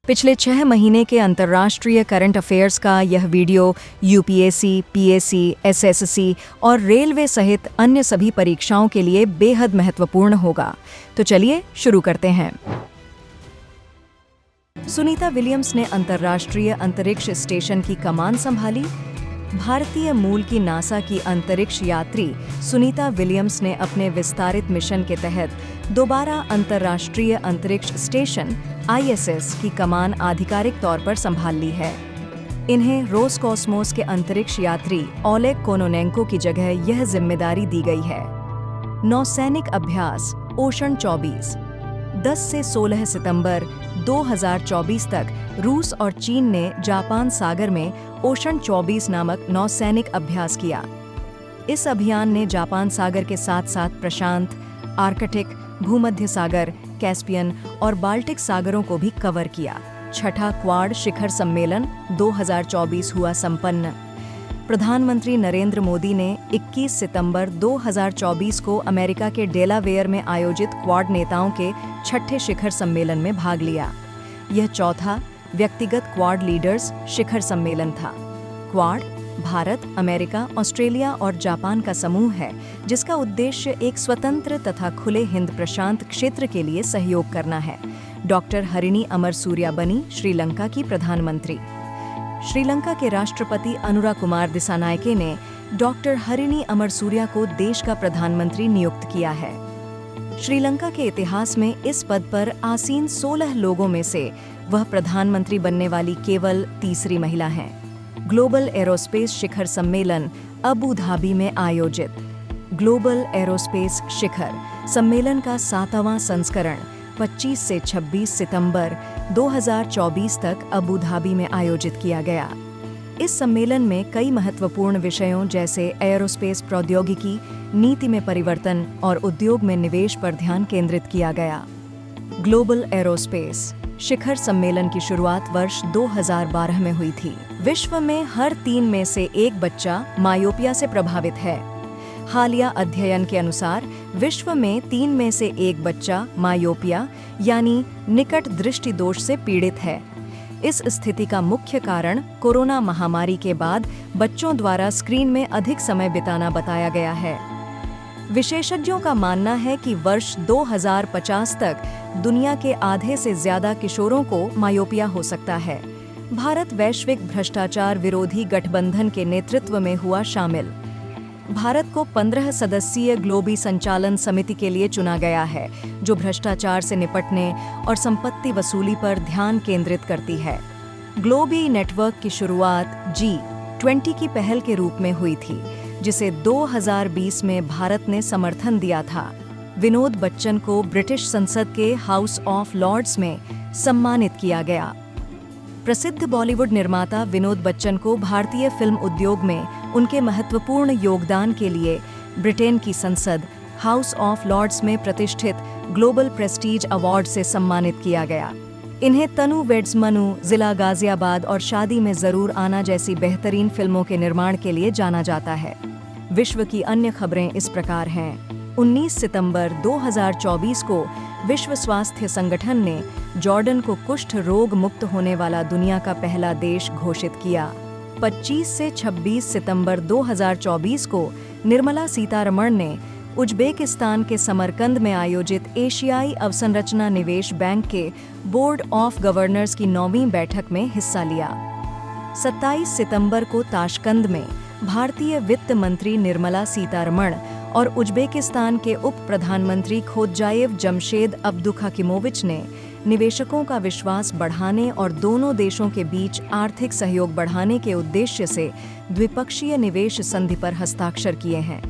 पिछले 6 महीने के अंतर्राष्ट्रीय करंट अफेयर्स का यह वीडियो यूपीएससी, पीएससी, एसएससी और रेलवे सहित अन्य सभी परीक्षाओं के लिए बेहद महत्वपूर्ण होगा। तो चलिए शुरू करते हैं। सुनीता विलियम्स ने अंतर्राष्ट्रीय अंतरिक्ष स्टेशन की कमान संभाली। भारतीय मूल की नासा की अंतरिक्ष यात्री सुनीता विलियम्स ने अपने विस्तारित मिशन के तहत दोबारा अंतर्राष्ट्रीय अंतरिक्ष स्टेशन ISS की कमान आधिकारिक तौर पर संभाल ली है। इन्हें रोसकॉस्मोस के अंतरिक्ष यात्री ओलेग कोनोनेंको की जगह यह जिम्मेदारी दी गई है। नौसैनिक अभ्यास ओशन 24 10 से 16 सितंबर 2024 तक रूस और चीन ने जापान सागर में ओशन 24 नामक नौसैनिक अभ्यास किया। इस अभियान ने जापान सागर के साथ साथ प्रशांत, आर्कटिक, भूमध्य सागर, कैस्पियन और बाल्टिक सागरों को भी कवर किया। छठा क्वाड शिखर सम्मेलन 2024 हुआ संपन्न। प्रधानमंत्री नरेंद्र मोदी ने 21 सितंबर 2024 को अमेरिका के डेलावेयर में आयोजित क्वाड नेताओं के छठे शिखर सम्मेलन में भाग लिया। यह चौथा व्यक्तिगत क्वाड लीडर्स शिखर सम्मेलन था। क्वाड भारत, अमेरिका, ऑस्ट्रेलिया और जापान का समूह है, जिसका उद्देश्य एक स्वतंत्र तथा खुले हिंद प्रशांत क्षेत्र के लिए सहयोग करना है। डॉक्टर हरिणी अमरसूरिया बनी श्रीलंका की प्रधानमंत्री। श्रीलंका के राष्ट्रपति अनुराकुमार दिसानायके ने डॉक्टर हरिणी अमरसूरिया को देश का प्रधानमंत्री नियुक्त किया है। श्रीलंका के इतिहास में इस पद पर आसीन 16 लोगों में से वह प्रधानमंत्री बनने वाली केवल तीसरी महिला हैं। ग्लोबल एरोस्पेस शिखर सम्मेलन अबू धाबी में आयोजित। ग्लोबल एरोस्पेस शिखर सम्मेलन का 7वां संस्करण 25 से 26 सितंबर 2024 तक अबू धाबी में आयोजित किया गया। इस सम्मेलन में कई महत्वपूर्ण विषयों जैसे एरोस्पेस प्रौद्योगिकी, नीति में परिवर्तन और उद्योग में निवेश पर ध्यान केंद्रित किया गया। ग्लोबल एरोस्पेस शिखर सम्मेलन की शुरुआत वर्ष 2012 में हुई थी। विश्व में हर 3 में से 1 बच्चा मायोपिया से प्रभावित है। हालिया अध्ययन के अनुसार विश्व में 3 में से 1 बच्चा मायोपिया यानी निकट दृष्टि दोष से पीड़ित है। इस स्थिति का मुख्य कारण कोरोना महामारी के बाद बच्चों द्वारा स्क्रीन में अधिक समय बिताना बताया गया है। विशेषज्ञों का मानना है कि वर्ष 2050 तक दुनिया के आधे से ज्यादा किशोरों को मायोपिया हो सकता है। भारत वैश्विक भ्रष्टाचार विरोधी गठबंधन के नेतृत्व में हुआ शामिल। भारत को 15 सदस्यीय ग्लोबी संचालन समिति के लिए चुना गया है, जो भ्रष्टाचार से निपटने और संपत्ति वसूली पर ध्यान केंद्रित करती है। ग्लोबी नेटवर्क की शुरुआत G20 की पहल के रूप में हुई थी, जिसे 2020 में भारत ने समर्थन दिया था। विनोद बच्चन को ब्रिटिश संसद के हाउस ऑफ लॉर्ड्स में सम्मानित किया गया। प्रसिद्ध बॉलीवुड निर्माता विनोद बच्चन को भारतीय फिल्म उद्योग में उनके महत्वपूर्ण योगदान के लिए ब्रिटेन की संसद हाउस ऑफ लॉर्ड्स में प्रतिष्ठित ग्लोबल प्रेस्टीज अवार्ड से सम्मानित किया गया। इन्हें तनु वेड्स मनु, जिला गाजियाबाद और शादी में जरूर आना जैसी बेहतरीन फिल्मों के निर्माण के लिए जाना जाता है। विश्व की अन्य खबरें इस प्रकार हैं। 19 सितंबर 2024 को विश्व स्वास्थ्य संगठन ने जॉर्डन को कुष्ठ रोग मुक्त होने वाला दुनिया का पहला देश घोषित किया। 25 से 26 सितंबर 2024 को निर्मला सीतारमण ने उज्बेकिस्तान के समरकंद में आयोजित एशियाई अवसंरचना निवेश बैंक के बोर्ड ऑफ गवर्नर्स की 9वीं बैठक में हिस्सा लिया। 27 सितंबर को ताशकंद में भारतीय वित्त मंत्री निर्मला सीतारमण और उज्बेकिस्तान के उप प्रधानमंत्री खोदजायेव जमशेद अब्दुखाकिमोविच ने निवेशकों का विश्वास बढ़ाने और दोनों देशों के बीच आर्थिक सहयोग बढ़ाने के उद्देश्य से द्विपक्षीय निवेश संधि पर हस्ताक्षर किए हैं।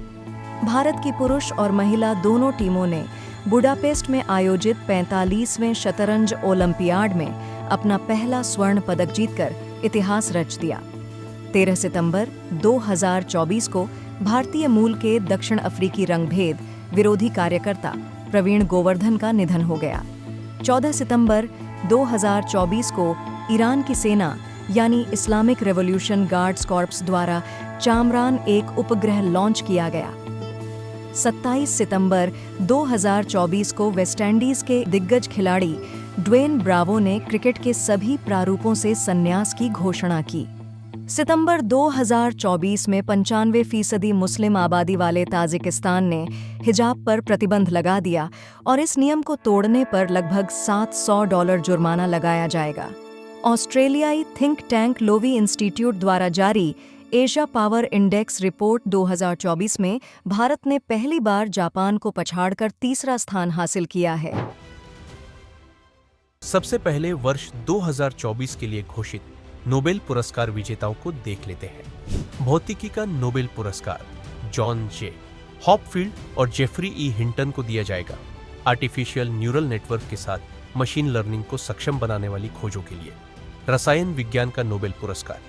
भारत की पुरुष और महिला दोनों टीमों ने बुडापेस्ट में आयोजित 45वें शतरंज ओलंपियाड में अपना पहला स्वर्ण पदक जीतकर इतिहास रच दिया। 13 सितंबर 2024 को भारतीय मूल के दक्षिण अफ्रीकी रंगभेद विरोधी कार्यकर्ता प्रवीण गोवर्धन का निधन हो गया। 14 सितंबर 2024 को ईरान की सेना यानी इस्लामिक रेवोल्यूशन गार्ड्स कॉर्प्स द्वारा चामरान एक उपग्रह लॉन्च किया गया। 27 सितंबर 2024 को वेस्टइंडीज के दिग्गज खिलाड़ी ड्वेन ब्रावो ने क्रिकेट के सभी प्रारूपों से संन्यास की घोषणा की। सितंबर 2024 में 95% मुस्लिम आबादी वाले ताजिकिस्तान ने हिजाब पर प्रतिबंध लगा दिया और इस नियम को तोड़ने पर लगभग $700 जुर्माना लगाया जाएगा। ऑस्ट्रेलियाई थिंक टैंक लोवी इंस्टीट्यूट द्वारा जारी एशिया पावर इंडेक्स रिपोर्ट 2024 में भारत ने पहली बार जापान को पछाड़कर तीसरा स्थान हासिल किया है। सबसे पहले वर्ष 2024 के लिए घोषित नोबेल पुरस्कार विजेताओं को देख लेते हैं। भौतिकी का नोबेल पुरस्कार जॉन जे. हॉपफील्ड और जेफरी ई. हिंटन को दिया जाएगा आर्टिफिशियल न्यूरल नेटवर्क के साथ मशीन लर्निंग को सक्षम बनाने वाली खोजों के लिए। रसायन विज्ञान का नोबेल पुरस्कार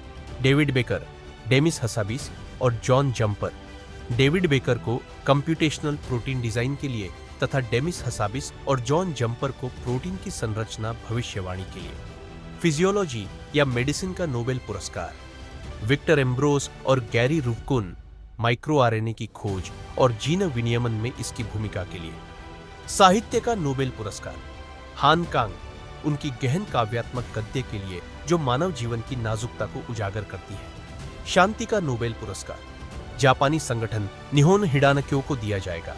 डेविड बेकर, डेमिस हसाबिस और जॉन जंपर। डेविड बेकर को कंप्यूटेशनल प्रोटीन डिजाइन के लिए तथा डेमिस हसाबिस और जॉन जंपर को प्रोटीन की संरचना भविष्यवाणी के लिए। फिजियोलॉजी या मेडिसिन का नोबेल पुरस्कार विक्टर एम्ब्रोस और गैरी रुवकुन माइक्रो आरएनए की खोज और जीन विनियमन में इसकी भूमिका के लिए। साहित्य का नोबेल पुरस्कार हान कांग उनकी गहन काव्यात्मक गद्य के लिए जो मानव जीवन की नाजुकता को उजागर करती है। शांति का नोबेल पुरस्कार जापानी संगठन निहोन हिडानक्यो को दिया जाएगा।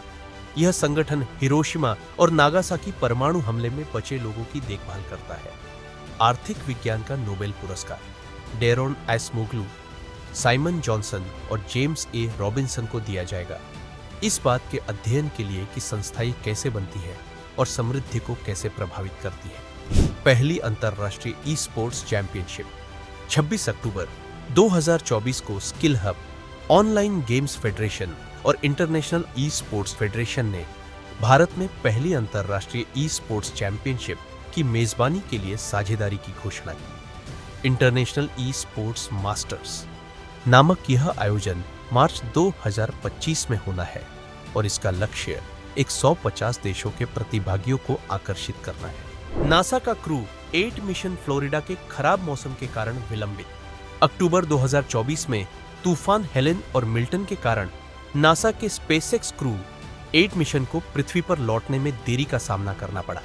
यह संगठन हिरोशिमा और नागासाकी परमाणु हमले में बचे लोगों की देखभाल करता है। आर्थिक विज्ञान का नोबेल पुरस्कार डेरोन एसमोग्लू, साइमन जॉनसन और जेम्स ए. रॉबिन्सन को दिया जाएगा इस बात के अध्ययन के लिए कि संस्थाएं कैसे बनती है और समृद्धि को कैसे प्रभावित करती है। पहली अंतर्राष्ट्रीय ई स्पोर्ट्स चैंपियनशिप 26 अक्टूबर 2024 को skill hub, online games federation और इंटरनेशनल ई स्पोर्ट्स फेडरेशन ने भारत में पहली अंतर्राष्ट्रीय ई स्पोर्ट्स चैंपियनशिप की मेजबानी के लिए साझेदारी की घोषणा की। इंटरनेशनल ई स्पोर्ट्स मास्टर्स नामक यह आयोजन मार्च 2025 में होना है और इसका लक्ष्य 150 देशों के प्रतिभागियों को आकर्षित करना है। नासा का क्रू 8 मिशन फ्लोरिडा के खराब मौसम के कारण विलंबित। अक्टूबर 2024 में तूफान हेलेन और मिल्टन के कारण नासा के स्पेसएक्स क्रू 8 मिशन को पृथ्वी पर लौटने में देरी का सामना करना पड़ा।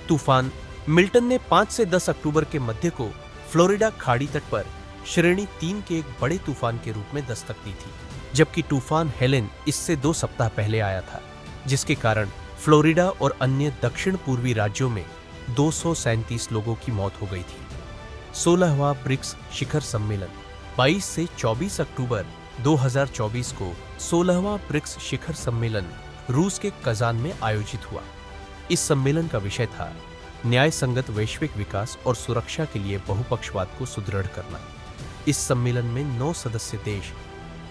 तूफान मिल्टन ने 5 से 10 अक्टूबर के मध्य को फ्लोरिडा खाड़ी तट पर श्रेणी 3 के एक बड़े तूफान के रूप में दस्तक दी थी, जबकि तूफान हेलेन इससे 2 सप्ताह पहले आया था, जिसके कारण फ्लोरिडा और अन्य दक्षिण पूर्वी राज्यों में 237 लोगों की मौत हो गई थी। 16वां ब्रिक्स शिखर सम्मेलन 22 से 24 अक्टूबर 2024 को 16वां ब्रिक्स शिखर सम्मेलन रूस के कजान में आयोजित हुआ। इस सम्मेलन का विषय था न्याय संगत वैश्विक विकास और सुरक्षा के लिए बहुपक्षवाद को सुदृढ़ करना। इस सम्मेलन में 9 सदस्य देश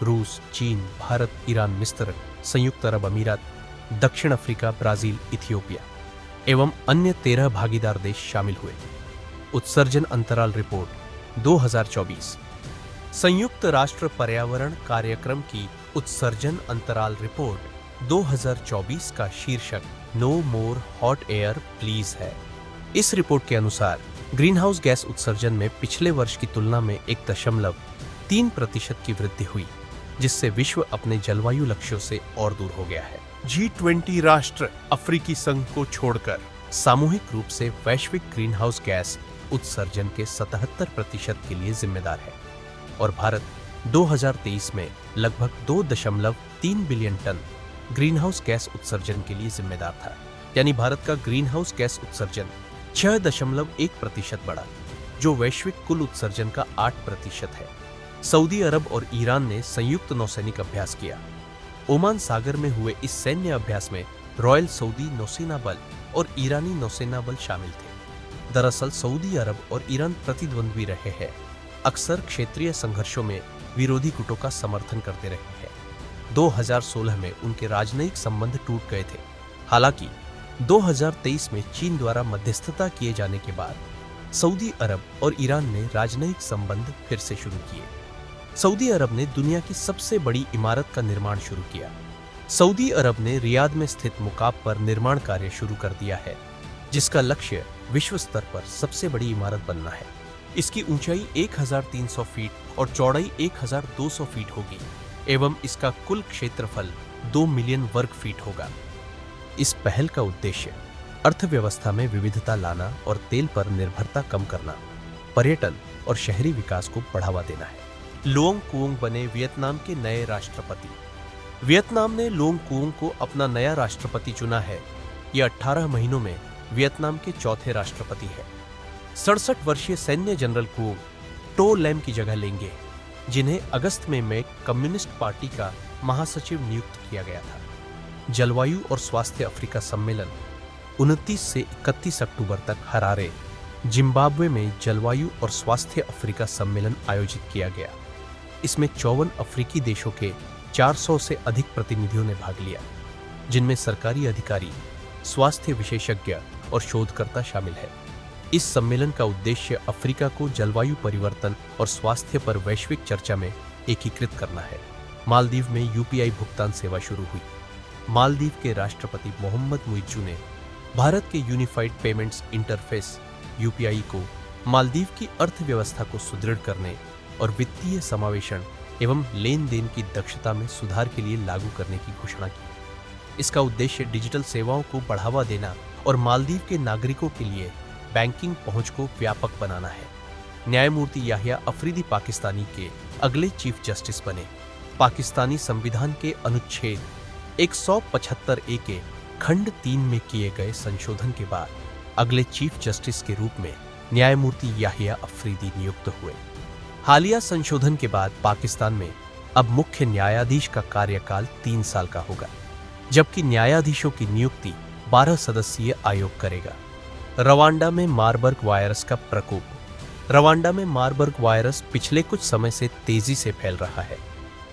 रूस, चीन, भारत, ईरान, मिस्र, संयुक्त अरब अमीरात, दक्षिण अफ्रीका, ब्राजील, इथियोपिया एवं अन्य 13 भागीदार देश शामिल हुए। उत्सर्जन अंतराल रिपोर्ट 2024 संयुक्त राष्ट्र पर्यावरण कार्यक्रम की उत्सर्जन अंतराल रिपोर्ट 2024 का शीर्षक no more hot air please है। इस रिपोर्ट के अनुसार ग्रीनहाउस गैस उत्सर्जन में पिछले वर्ष की तुलना में 1.3% की वृद्धि हुई, जिससे विश्व अपने जलवायु लक्ष्यों से और दूर हो गया है। G20 राष्ट्र अफ्रीकी संघ को छोड़कर सामूहिक रूप से वैश्विक ग्रीनहाउस गैस उत्सर्जन के 77% के लिए जिम्मेदार है और भारत 2023 में लगभग 2.3 बिलियन टन ग्रीनहाउस गैस उत्सर्जन के लिए जिम्मेदार था। यानी भारत का ग्रीनहाउस गैस उत्सर्जन 6.1% बढ़ा, जो वैश्विक कुल उत्सर्जन का 8% है। सऊदी अरब और ईरान ने संयुक्त नौसैनिक अभ्यास किया। ओमान सागर में हुए इस सैन्य अभ्यास में रॉयल सऊदी नौसेना बल और ईरानी नौसेना बल शामिल थे। दरअसल सऊदी अरब और ईरान प्रतिद्वंद्वी रहे हैं, अक्सर क्षेत्रीय संघर्षों में विरोधी गुटों का समर्थन करते रहे हैं। 2016 में उनके राजनयिक संबंध टूट गए थे। हालांकि 2023 में चीन द्वारा मध्यस्थता किए जाने के बाद सऊदी अरब और ईरान ने राजनयिक संबंध फिर से शुरू किए। सऊदी अरब ने दुनिया की सबसे बड़ी इमारत का निर्माण शुरू किया। सऊदी अरब ने रियाद में स्थित मुकाब पर निर्माण कार्य शुरू कर दिया है, जिसका लक्ष्य विश्व स्तर पर सबसे बड़ी इमारत बनना है। इसकी ऊंचाई 1300 फीट और चौड़ाई 1200 फीट होगी एवं इसका कुल क्षेत्रफल 2 मिलियन वर्ग फीट होगा। इस पहल का उद्देश्य अर्थव्यवस्था में विविधता लाना और तेल पर निर्भरता कम करना, पर्यटन और शहरी विकास को बढ़ावा देना है। लोंग कुओंग बने वियतनाम के नए राष्ट्रपति। वियतनाम ने लोंग कुओंग को अपना नया राष्ट्रपति चुना है। यह 18 महीनों में वियतनाम के चौथे राष्ट्रपति है। 67 वर्षीय सैन्य जनरल कुओंग टो लैम की जगह लेंगे, जिन्हें अगस्त में कम्युनिस्ट पार्टी का महासचिव नियुक्त किया गया था। जलवायु और स्वास्थ्य अफ्रीका सम्मेलन 29 से 31 अक्टूबर तक हरारे, जिम्बाब्वे में जलवायु और स्वास्थ्य अफ्रीका सम्मेलन आयोजित किया गया। इसमें 54 अफ्रीकी देशों के 400 से अधिक प्रतिनिधियों ने भाग लिया, जिनमें सरकारी अधिकारी, स्वास्थ्य विशेषज्ञ और शोधकर्ता शामिल है। इस सम्मेलन का उद्देश्य अफ्रीका को जलवायु परिवर्तन और स्वास्थ्य पर वैश्विक चर्चा में एकीकृत करना है। मालदीव में यूपीआई भुगतान सेवा शुरू हुई। मालदीव के राष्ट्रपति मोहम्मद मुइज्जू ने भारत के यूनिफाइड पेमेंट्स इंटरफेस यूपीआई को मालदीव की अर्थव्यवस्था को सुदृढ़ करने और वित्तीय समावेशन एवं लेन देन की दक्षता में सुधार के लिए लागू करने की घोषणा की। इसका उद्देश्य डिजिटल सेवाओं को बढ़ावा देना और मालदीव के नागरिकों के लिए बैंकिंग पहुंच को व्यापक बनाना है। न्यायमूर्ति याहिया अफरीदी पाकिस्तानी के अगले चीफ जस्टिस बने। पाकिस्तानी संविधान के अनुच्छेद 175A के खंड 3 में किए गए संशोधन के बाद अगले चीफ जस्टिस के रूप में न्यायमूर्ति याहिया अफरीदी नियुक्त हुए। हालिया संशोधन के बाद पाकिस्तान में अब मुख्य न्यायाधीश का कार्यकाल 3 साल का होगा, जबकि न्यायाधीशों की नियुक्ति 12 सदस्यीय आयोग करेगा। रवांडा में मारबर्ग वायरस का प्रकोप। रवांडा में मारबर्ग वायरस पिछले कुछ समय से तेजी से फैल रहा है।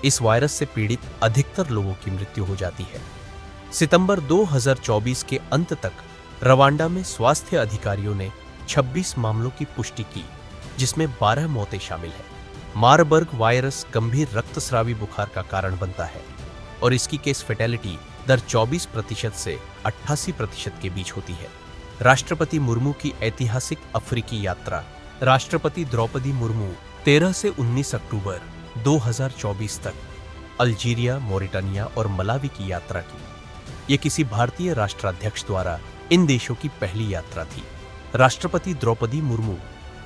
इस वायरस से पीड़ित अधिकतर लोगों की मृत्यु हो जाती है। सितंबर 2024 के अंत तक रवांडा में स्वास्थ्य अधिकारियों ने 26 मामलों की पुष्टि की, जिसमें 12 मौतें शामिल हैं। मारबर्ग वायरस गंभीर रक्तस्रावी बुखार का कारण बनता है और इसकी केस फैटेलिटी दर 24% से 88% के बीच होती है। राष्ट्रपति मुर्मू की ऐतिहासिक अफ्रीकी यात्रा। राष्ट्रपति द्रौपदी मुर्मू 13 से 19 अक्टूबर 2024 तक अल्जीरिया, मोरिटानिया और मलावी की यात्रा की। ये किसी भारतीय राष्ट्राध्यक्ष द्वारा इन देशों की पहली यात्रा थी। राष्ट्रपति द्रौपदी मुर्मू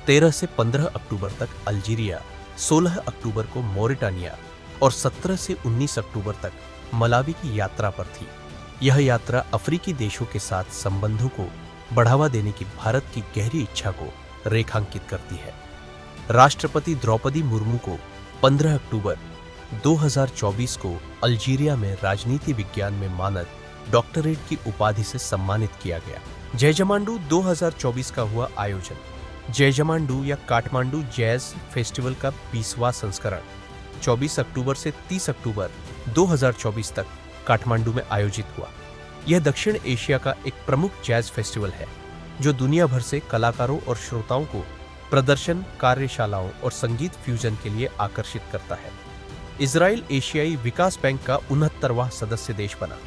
13 से 15 अक्टूबर तक अल्जीरिया, 16 अक्टूबर को मोरिटानिया और 17 से 19 अक्टूबर तक मलावी की यात्रा पर थी। यह यात्रा अफ्रीकी देशों के साथ संबंधों को बढ़ावा देने की भारत की गहरी इच्छा को रेखांकित करती है। राष्ट्रपति द्रौपदी मुर्मू को 15 अक्टूबर 2024 को अल्जीरिया में राजनीति विज्ञान में मानद डॉक्टरेट की उपाधि से सम्मानित किया गया। जयजमांडू 2024 का हुआ आयोजन। जयजमांडू या काठमांडू जैज फेस्टिवल का 20वां संस्करण 24 अक्टूबर से 30 अक्टूबर 2024 तक काठमांडू में आयोजित हुआ। यह दक्षिण एशिया का एक प्रमुख जैज फेस्टिवल है, जो दुनिया भर से कलाकारों और श्रोताओं को प्रदर्शन, कार्यशालाओं और संगीत फ्यूजन के लिए आकर्षित करता है। इजराइल एशियाई विकास बैंक का 69वां सदस्य देश बना।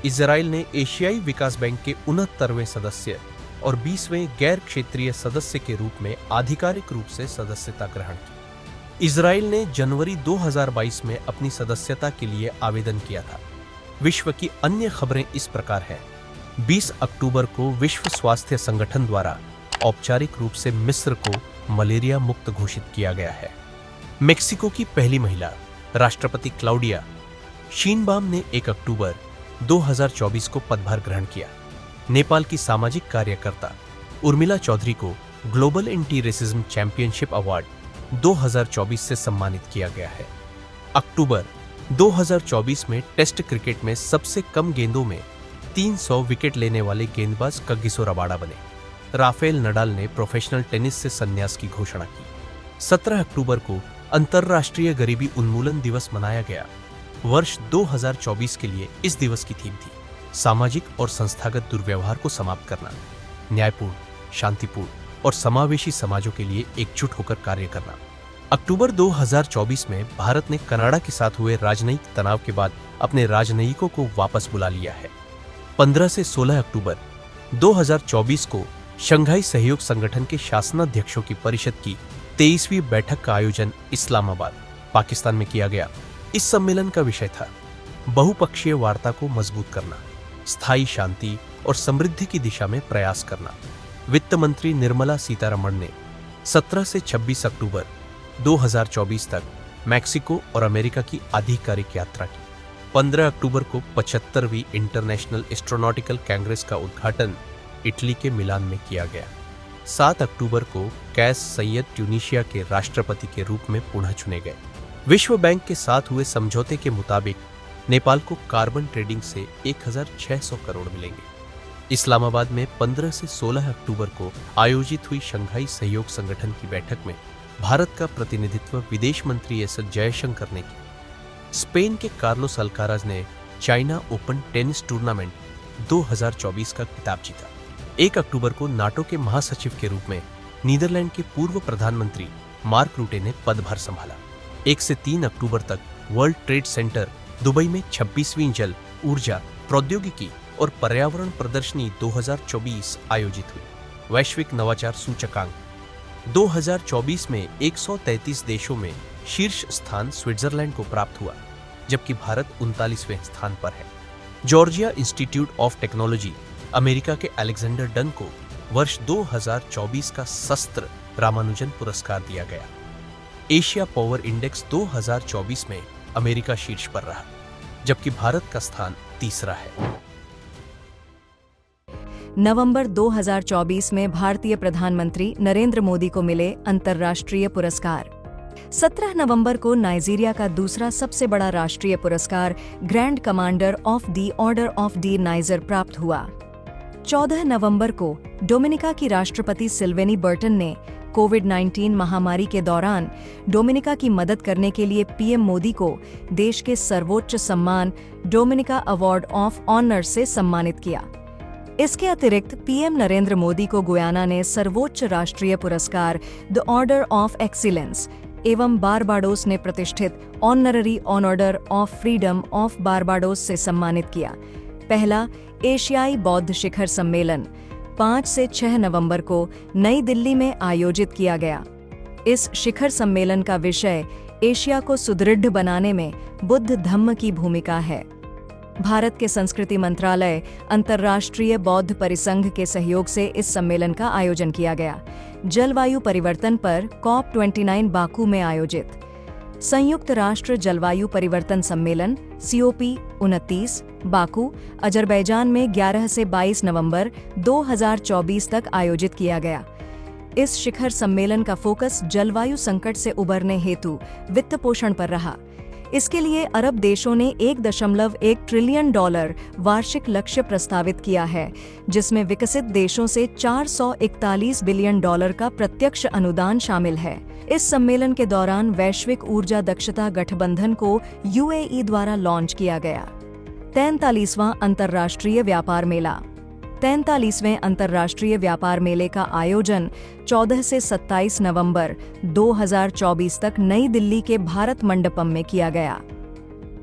इजराइल ने एशियाई विकास बैंक के 69वें सदस्य और 20वें गैर क्षेत्रीय सदस्य के रूप में आधिकारिक रूप से सदस्यता ग्रहण की। इजराइल ने जनवरी 2022 में अपनी सदस्यता के लिए आवेदन किया था। विश्व की अन्य खबरें इस प्रकार हैं। 20 अक्टूबर को विश्व स्वास्थ्य संगठन द्वारा औपचारिक रूप से मिस्र को मलेरिया मुक्त घोषित किया गया है। मेक्सिको की पहली महिला राष्ट्रपति क्लाउडिया शीनबाम ने 1 अक्टूबर 2024 को पदभार ग्रहण किया। नेपाल की सामाजिक कार्यकर्ता उर्मिला चौधरी को global anti racism championship award 2024 से सम्मानित किया गया है। अक्टूबर 2024 में टेस्ट क्रिकेट में सबसे कम गेंदों में 300 विकेट लेने वाले गेंदबाज कगिसो रबाडा बने। राफेल नडाल ने प्रोफेशनल टेनिस से संन्यास की घोषणा की। 17 अक्टूबर को अंतर्राष्ट्रीय गरीबी उन्मूलन दिवस मनाया गया। वर्ष 2024 के लिए इस दिवस की थीम थी सामाजिक और संस्थागत दुर्व्यवहार को समाप्त करना, न्यायपूर्ण, शांतिपूर्ण और समावेशी समाजों के लिए एकजुट होकर कार्य करना। अक्टूबर 2024 में भारत ने कनाडा के साथ हुए राजनयिक तनाव के बाद अपने राजनयिकों को वापस बुला लिया है। 15 से 16 अक्टूबर 2024 को शंघाई सहयोग संगठन के शासनाध्यक्षों की परिषद की 23वीं बैठक का आयोजन इस्लामाबाद, पाकिस्तान में किया गया। इस सम्मेलन का विषय था बहुपक्षीय वार्ता को मजबूत करना, स्थायी शांति और समृद्धि की दिशा में प्रयास करना। वित्त मंत्री निर्मला सीतारमण ने 17 से 26 अक्टूबर 2024 तक मैक्सिको और अमेरिका की आधिकारिक यात्रा की। 15 अक्टूबर को 75वीं इंटरनेशनल एस्ट्रोनॉटिकल कांग्रेस का उद्घाटन इटली के मिलान में किया गया। 7 अक्टूबर को कैस सैयद ट्यूनीशिया के राष्ट्रपति के रूप में पुनः चुने गए। विश्व बैंक के साथ हुए समझौते के मुताबिक नेपाल को कार्बन ट्रेडिंग से 1600 करोड़ मिलेंगे। इस्लामाबाद में 15 से 16 अक्टूबर को आयोजित हुई शंघाई सहयोग संगठन की बैठक में भारत का प्रतिनिधित्व विदेश मंत्री एस जयशंकर ने किया। स्पेन के कार्लोस अल्काराज ने चाइना ओपन टेनिस टूर्नामेंट 2024 का खिताब जीता। 1 अक्टूबर को नाटो के महासचिव के रूप में नीदरलैंड के पूर्व प्रधानमंत्री मार्क रूटे ने पदभार संभाला। 1 से 3 अक्टूबर तक वर्ल्ड ट्रेड सेंटर दुबई में 26वीं जल, ऊर्जा, प्रौद्योगिकी और पर्यावरण प्रदर्शनी 2024 आयोजित हुई। वैश्विक नवाचार सूचकांक 2024 में 133 देशों में शीर्ष स्थान स्विट्जरलैंड को प्राप्त हुआ, जबकि भारत 39वें स्थान पर है। Georgia institute of technology America के अलेक्जेंडर डंग को वर्ष 2024 का शस्त्र रामानुजन पुरस्कार दिया गया। एशिया पावर इंडेक्स 2024 में अमेरिका शीर्ष पर रहा, जबकि भारत का स्थान तीसरा है। नवंबर 2024 में भारतीय प्रधानमंत्री नरेंद्र मोदी को मिले अंतर्राष्ट्रीय पुरस्कार। 17 नवंबर को नाइजीरिया का दूसरा सबसे बड़ा राष्ट्रीय पुरस्कार grand commander of the order of the niger प्राप्त हुआ। 14 नवंबर को डोमिनिका की राष्ट्रपति सिल्वेनी बर्टन ने कोविड-19 महामारी के दौरान डोमिनिका की मदद करने के लिए पीएम मोदी को देश के सर्वोच्च सम्मान डोमिनिका अवार्ड ऑफ ऑनर से सम्मानित किया। इसके अतिरिक्त पीएम नरेंद्र मोदी को गुयाना ने सर्वोच्च राष्ट्रीय पुरस्कार द ऑर्डर ऑफ एक्सीलेंस एवं बारबाडोस ने प्रतिष्ठित honorary order of freedom of Barbados से सम्मानित किया। पहला एशियाई बौद्ध शिखर सम्मेलन 5 से 6 नवंबर को नई दिल्ली में आयोजित किया गया। इस शिखर सम्मेलन का विषय एशिया को सुदृढ़ बनाने में बुद्ध धम्म की भूमिका है। भारत के संस्कृति मंत्रालय अंतर्राष्ट्रीय बौद्ध परिसंघ के सहयोग से इस सम्मेलन का आयोजन किया गया। जलवायु परिवर्तन पर COP29 बाकू में आयोजित। संयुक्त राष्ट्र जलवायु परिवर्तन सम्मेलन COP29 बाकू, अजरबैजान में 11 से 22 नवंबर 2024 तक आयोजित किया गया। इस शिखर सम्मेलन का फोकस जलवायु संकट से उबरने हेतु वित्त पोषण पर रहा। इसके लिए अरब देशों ने $1.1 ट्रिलियन वार्षिक लक्ष्य प्रस्तावित किया है, जिसमें विकसित देशों से $441 बिलियन का प्रत्यक्ष अनुदान शामिल है। इस सम्मेलन के दौरान वैश्विक ऊर्जा दक्षता गठबंधन को UAE द्वारा लॉन्च किया गया। 43वां अंतर्राष्ट्रीय व्यापार मेला। 43वें अंतर्राष्ट्रीय व्यापार मेले का आयोजन 14 से 27 नवंबर 2024 तक नई दिल्ली के भारत मंडपम में किया गया।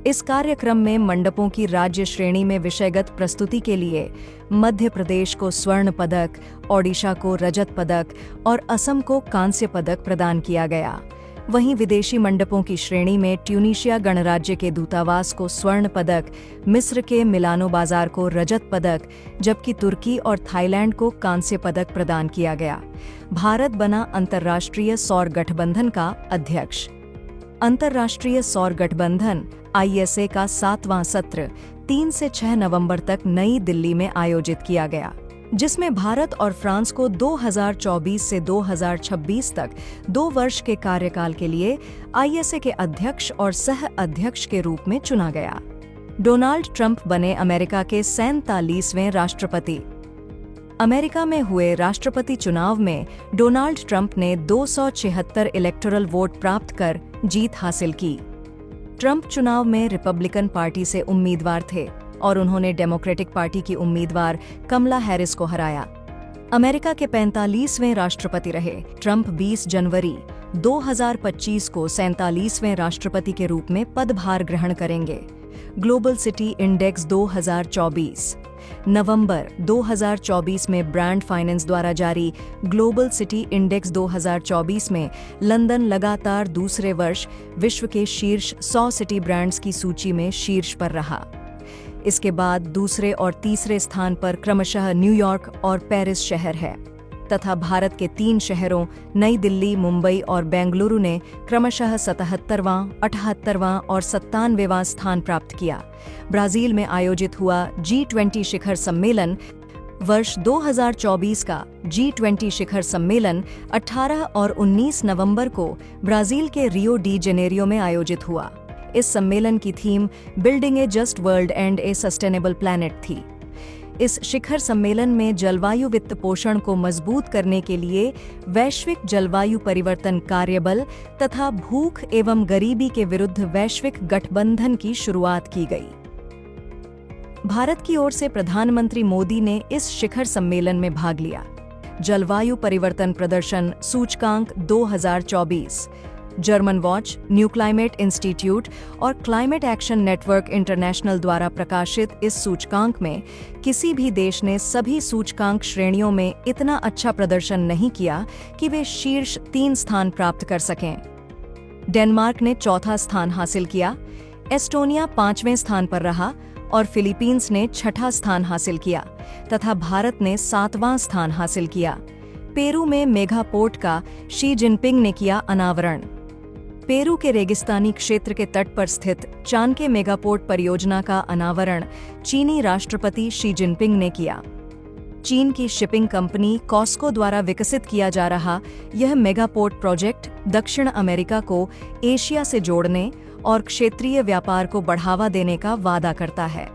इस कार्यक्रम में मंडपों की राज्य श्रेणी में विषयगत प्रस्तुति के लिए मध्य प्रदेश को स्वर्ण पदक, ओडिशा को रजत पदक और असम को कांस्य पदक प्रदान किया गया। वहीं विदेशी मंडपों की श्रेणी में ट्यूनीशिया गणराज्य के दूतावास को स्वर्ण पदक, मिस्र के मिलानो बाजार को रजत पदक, जबकि तुर्की और थाईलैंड को कांस्य पदक प्रदान किया गया। भारत बना अंतर्राष्ट्रीय सौर गठबंधन का अध्यक्ष। अंतर्राष्ट्रीय सौर गठबंधन ISA का 7वां सत्र 3 से 6 नवंबर तक नई दिल्ली में आयोजित किया गया, जिसमें भारत और फ्रांस को 2024 से 2026 तक 2 वर्ष के कार्यकाल के लिए ISA के अध्यक्ष और सह अध्यक्ष के रूप में चुना गया। डोनाल्ड ट्रंप बने अमेरिका के 47वें राष्ट्रपति। अमेरिका में हुए राष्ट्रपति चुनाव में डोनाल्ड ट्रंप ने 276 इलेक्टोरल वोट प्राप्त कर जीत हासिल की। ट्रंप चुनाव में रिपब्लिकन पार्टी से उम्मीदवार थे और उन्होंने डेमोक्रेटिक पार्टी की उम्मीदवार कमला हैरिस को हराया। अमेरिका के 45वें राष्ट्रपति रहे। ट्रंप 20 जनवरी 2025 को 47वें राष्ट्रपति के रूप में पदभार ग्रहण करेंगे। Global city index 2024। नवंबर 2024 में ब्रांड फाइनेंस द्वारा जारी ग्लोबल सिटी इंडेक्स 2024 में लंदन लगातार दूसरे वर्ष विश्व के शीर्ष 100 सिटी ब्रांड्स की सूची में शीर्ष पर रहा। इसके बाद दूसरे और तीसरे स्थान पर क्रमशः न्यूयॉर्क और पेरिस शहर है, तथा भारत के 3 शहरों नई दिल्ली, मुंबई और बेंगलुरु ने क्रमशः 77वां, 78वां और 97वां स्थान प्राप्त किया। ब्राजील में आयोजित हुआ G20 शिखर सम्मेलन वर्ष 2024 का G20 शिखर सम्मेलन 18 और 19 नवंबर को ब्राजील के रियो डी जेनेरियो में आयोजित हुआ। इस सम्मेलन की theme building A just world and A sustainable planet थी। इस शिखर सम्मेलन में जलवायु वित्त पोषण को मजबूत करने के लिए वैश्विक जलवायु परिवर्तन कार्यबल तथा भूख एवं गरीबी के विरुद्ध वैश्विक गठबंधन की शुरुआत की गई। भारत की ओर से प्रधानमंत्री मोदी ने इस शिखर सम्मेलन में भाग लिया। जलवायु परिवर्तन प्रदर्शन सूचकांक 2024, German watch, new climate institute और क्लाइमेट एक्शन नेटवर्क इंटरनेशनल द्वारा प्रकाशित इस सूचकांक में किसी भी देश ने सभी सूचकांक श्रेणियों में इतना अच्छा प्रदर्शन नहीं किया कि वे शीर्ष 3 स्थान प्राप्त कर सकें। डेनमार्क ने 4था स्थान हासिल किया, एस्टोनिया 5वें स्थान पर रहा और फिलीपींस ने 6ठा स्थान हासिल किया तथा भारत ने 7वां स्थान हासिल किया। पेरू में मेगा पोर्ट का शी जिनपिंग ने किया अनावरण। पेरू के रेगिस्तानी क्षेत्र के तट पर स्थित चानके मेगापोर्ट परियोजना का अनावरण चीनी राष्ट्रपति शी जिनपिंग ने किया। चीन की शिपिंग कंपनी कॉस्को द्वारा विकसित किया जा रहा यह मेगापोर्ट प्रोजेक्ट दक्षिण अमेरिका को एशिया से जोड़ने और क्षेत्रीय व्यापार को बढ़ावा देने का वादा करता है।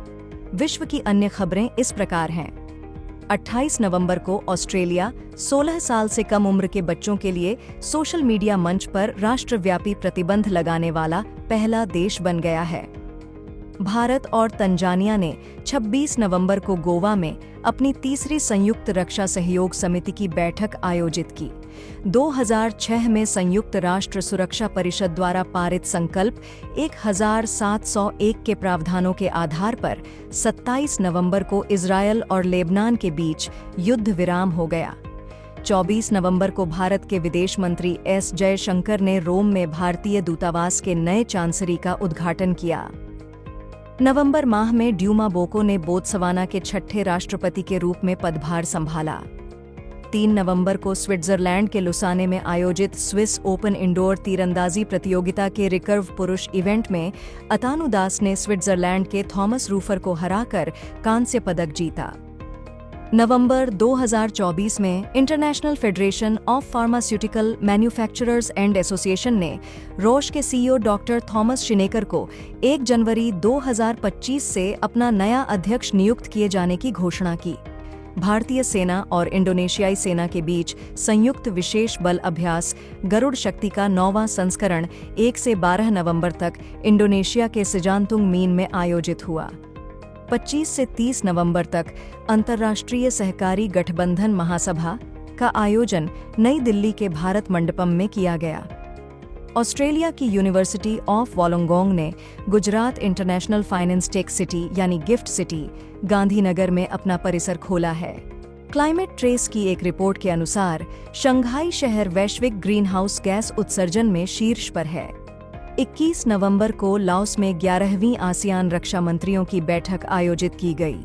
विश्व की अन्य खबरें इस प्रकार हैं। 28 नवंबर को ऑस्ट्रेलिया 16 साल से कम उम्र के बच्चों के लिए सोशल मीडिया मंच पर राष्ट्रव्यापी प्रतिबंध लगाने वाला पहला देश बन गया है। भारत और तंजानिया ने 26 नवंबर को गोवा में अपनी तीसरी संयुक्त रक्षा सहयोग समिति की बैठक आयोजित की। 2006 में संयुक्त राष्ट्र सुरक्षा परिषद द्वारा पारित संकल्प 1701 के प्रावधानों के आधार पर 27 नवंबर को इजरायल और लेबनान के बीच युद्ध विराम हो गया। 24 नवंबर को भारत के विदेश मंत्री एस जयशंकर ने रोम में भारतीय दूतावास के नए चांसरी का उद्घाटन किया। नवंबर माह में ड्यूमा बोको ने बोत्सवाना के 6ठे राष्ट्रपति के रूप में पदभार संभाला। 3 नवंबर को स्विट्जरलैंड के लुसाने में आयोजित स्विस ओपन इंडोर तीरंदाजी प्रतियोगिता के रिकर्व पुरुष इवेंट में अतानु दास ने स्विट्जरलैंड के थॉमस रूफर को हराकर कांस्य पदक जीता। नवंबर 2024 में international federation of pharmaceutical manufacturers and association ने रोश के सीईओ डॉक्टर थॉमस शिनेकर को 1 जनवरी 2025 से अपना नया अध्यक्ष नियुक्त किए जाने की घोषणा की। भारतीय सेना और इंडोनेशियाई सेना के बीच संयुक्त विशेष बल अभ्यास गरुड़ शक्ति का 9वां संस्करण 1 से 12 नवंबर तक इंडोनेशिया के सिजानतुंग मीन में आयोजित हुआ। 25 से 30 नवंबर तक अंतर्राष्ट्रीय सहकारी गठबंधन महासभा का आयोजन नई दिल्ली के भारत मंडपम में किया गया। ऑस्ट्रेलिया की यूनिवर्सिटी ऑफ वोलोंगोंग ने Gujarat international finance tech city यानी गिफ्ट सिटी गांधीनगर में अपना परिसर खोला है। क्लाइमेट ट्रेस की एक रिपोर्ट के अनुसार शंघाई शहर वैश्विक ग्रीन हाउस गैस उत्सर्जन में शीर्ष पर है। 21 नवंबर को लाओस में 11वीं आसियान रक्षा मंत्रियों की बैठक आयोजित की गई।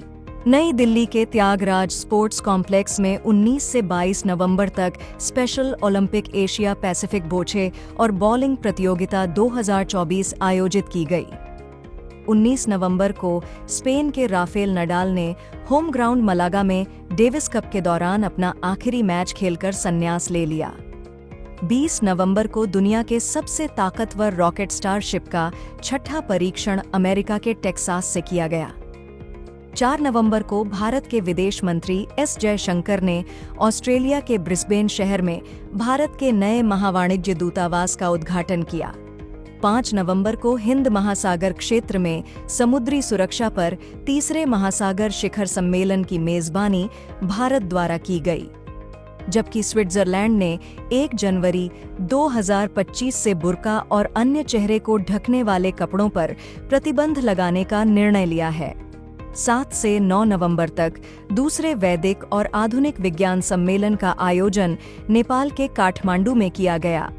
नई दिल्ली के त्यागराज स्पोर्ट्स कॉम्प्लेक्स में 19 से 22 नवंबर तक स्पेशल ओलंपिक एशिया पैसिफिक बोछे और बॉलिंग प्रतियोगिता 2024 आयोजित की गई। 19 नवंबर को स्पेन के राफेल नडाल ने होम ग्राउंड मलागा में डेविस कप के दौरान अपना आखिरी मैच खेलकर संन्यास ले लिया। 20 नवंबर को दुनिया के सबसे ताकतवर रॉकेट स्टारशिप का 6ठा परीक्षण अमेरिका के टेक्सास से किया गया। 4 नवंबर को भारत के विदेश मंत्री एस जयशंकर ने ऑस्ट्रेलिया के ब्रिस्बेन शहर में भारत के नए महावाणिज्य दूतावास का उद्घाटन किया। 5 नवंबर को हिंद महासागर क्षेत्र में समुद्री सुरक्षा पर तीसरे महासागर शिखर सम्मेलन की मेजबानी भारत द्वारा की गई, जबकि स्विट्जरलैंड ने 1 जनवरी 2025 से बुर्का और अन्य चेहरे को ढकने वाले कपड़ों पर प्रतिबंध लगाने का निर्णय लिया है। 7 से 9 नवंबर तक दूसरे वैदिक और आधुनिक विज्ञान सम्मेलन का आयोजन नेपाल के काठमांडू में किया गया।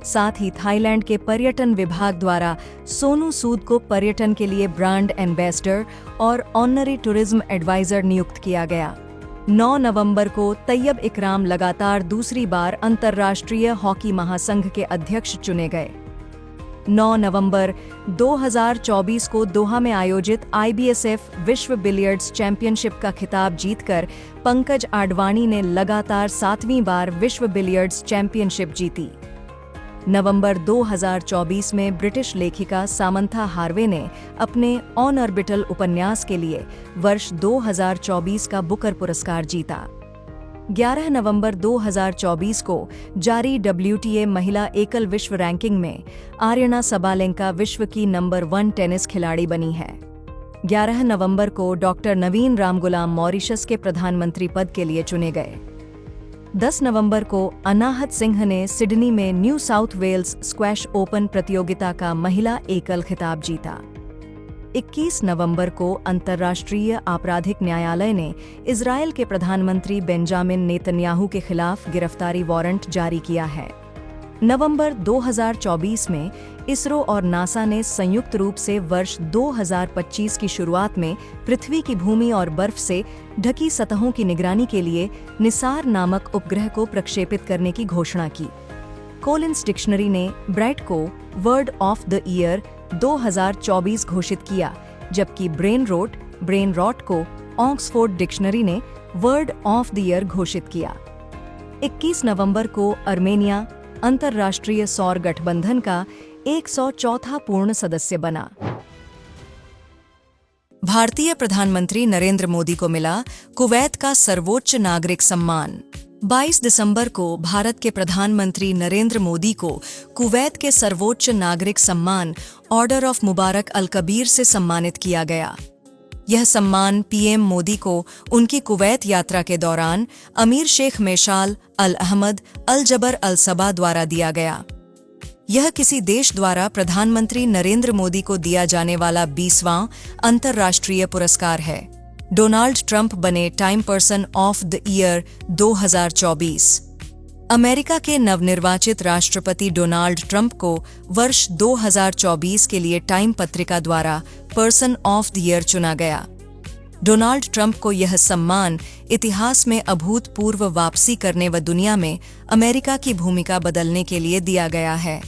साथ ही थाईलैंड के पर्यटन विभाग द्वारा सोनू सूद को पर्यटन के लिए ब्रांड एम्बेसडर और ऑनरी टूरिज्म एडवाइजर नियुक्त किया गया। 9 नवंबर को तैयब इकराम लगातार दूसरी बार अंतर्राष्ट्रीय हॉकी महासंघ के अध्यक्ष चुने गए। 9 नवंबर 2024 को दोहा में आयोजित IBSF विश्व बिलियर्ड्स चैंपियनशिप का खिताब जीतकर पंकज आडवाणी ने लगातार 7वीं बार विश्व बिलियर्ड्स चैंपियनशिप जीती। नवंबर 2024 में ब्रिटिश लेखिका सामंथा हार्वे ने अपने ऑन ऑर्बिटल उपन्यास के लिए वर्ष 2024 का बुकर पुरस्कार जीता। 11 नवंबर 2024 को जारी WTA महिला एकल विश्व रैंकिंग में आर्यना सबालेंका विश्व की नंबर 1 टेनिस खिलाड़ी बनी है। 11 नवंबर को डॉक्टर नवीन रामगुलाम मॉरिशस के प्रधानमंत्री पद के लिए चुने गए। 10 नवंबर को अनाहत सिंह ने सिडनी में New South Wales squash open प्रतियोगिता का महिला एकल खिताब जीता। 21 नवंबर को अंतर्राष्ट्रीय आपराधिक न्यायालय ने इजरायल के प्रधानमंत्री बेंजामिन नेतन्याहू के खिलाफ गिरफ्तारी वारंट जारी किया है। नवंबर 2024 में इसरो और नासा ने संयुक्त रूप से वर्ष 2025 की शुरुआत में पृथ्वी की भूमि और बर्फ से ढकी सतहों की निगरानी के लिए निसार नामक उपग्रह को प्रक्षेपित करने की घोषणा की। कोलिंस डिक्शनरी ने ब्रैड को वर्ड ऑफ द ईयर 2024 घोषित किया, जबकि ब्रेन रॉट को ऑक्सफोर्ड डिक्शनरी ने वर्ड ऑफ द ईयर घोषित किया। 21 नवंबर को अर्मेनिया अंतर्राष्ट्रीय सौर गठबंधन का 104वां पूर्ण सदस्य बना। भारतीय प्रधानमंत्री नरेंद्र मोदी को मिला कुवैत का सर्वोच्च नागरिक सम्मान। 22 दिसंबर को भारत के प्रधानमंत्री नरेंद्र मोदी को कुवैत के सर्वोच्च नागरिक सम्मान ऑर्डर ऑफ मुबारक अल कबीर से सम्मानित किया गया। यह सम्मान पीएम मोदी को उनकी कुवैत यात्रा के दौरान अमीर शेख मेशाल अल अहमद अल जबर अल सबा द्वारा दिया गया। यह किसी देश द्वारा प्रधानमंत्री नरेंद्र मोदी को दिया जाने वाला 20वां अंतर्राष्ट्रीय पुरस्कार है। डोनाल्ड ट्रंप बने time person of the year 2024। America के नवनिर्वाचित राष्ट्रपति डोनाल्ड ट्रंप को वर्ष 2024 के लिए टाइम पत्रिका द्वारा पर्सन ऑफ द ईयर चुना गया। डोनाल्ड ट्रंप को यह सम्मान इतिहास में अभूतपूर्व वापसी करने व दुनिया में अमेरिका की भूमिका बदलने के लिए दिया गया है।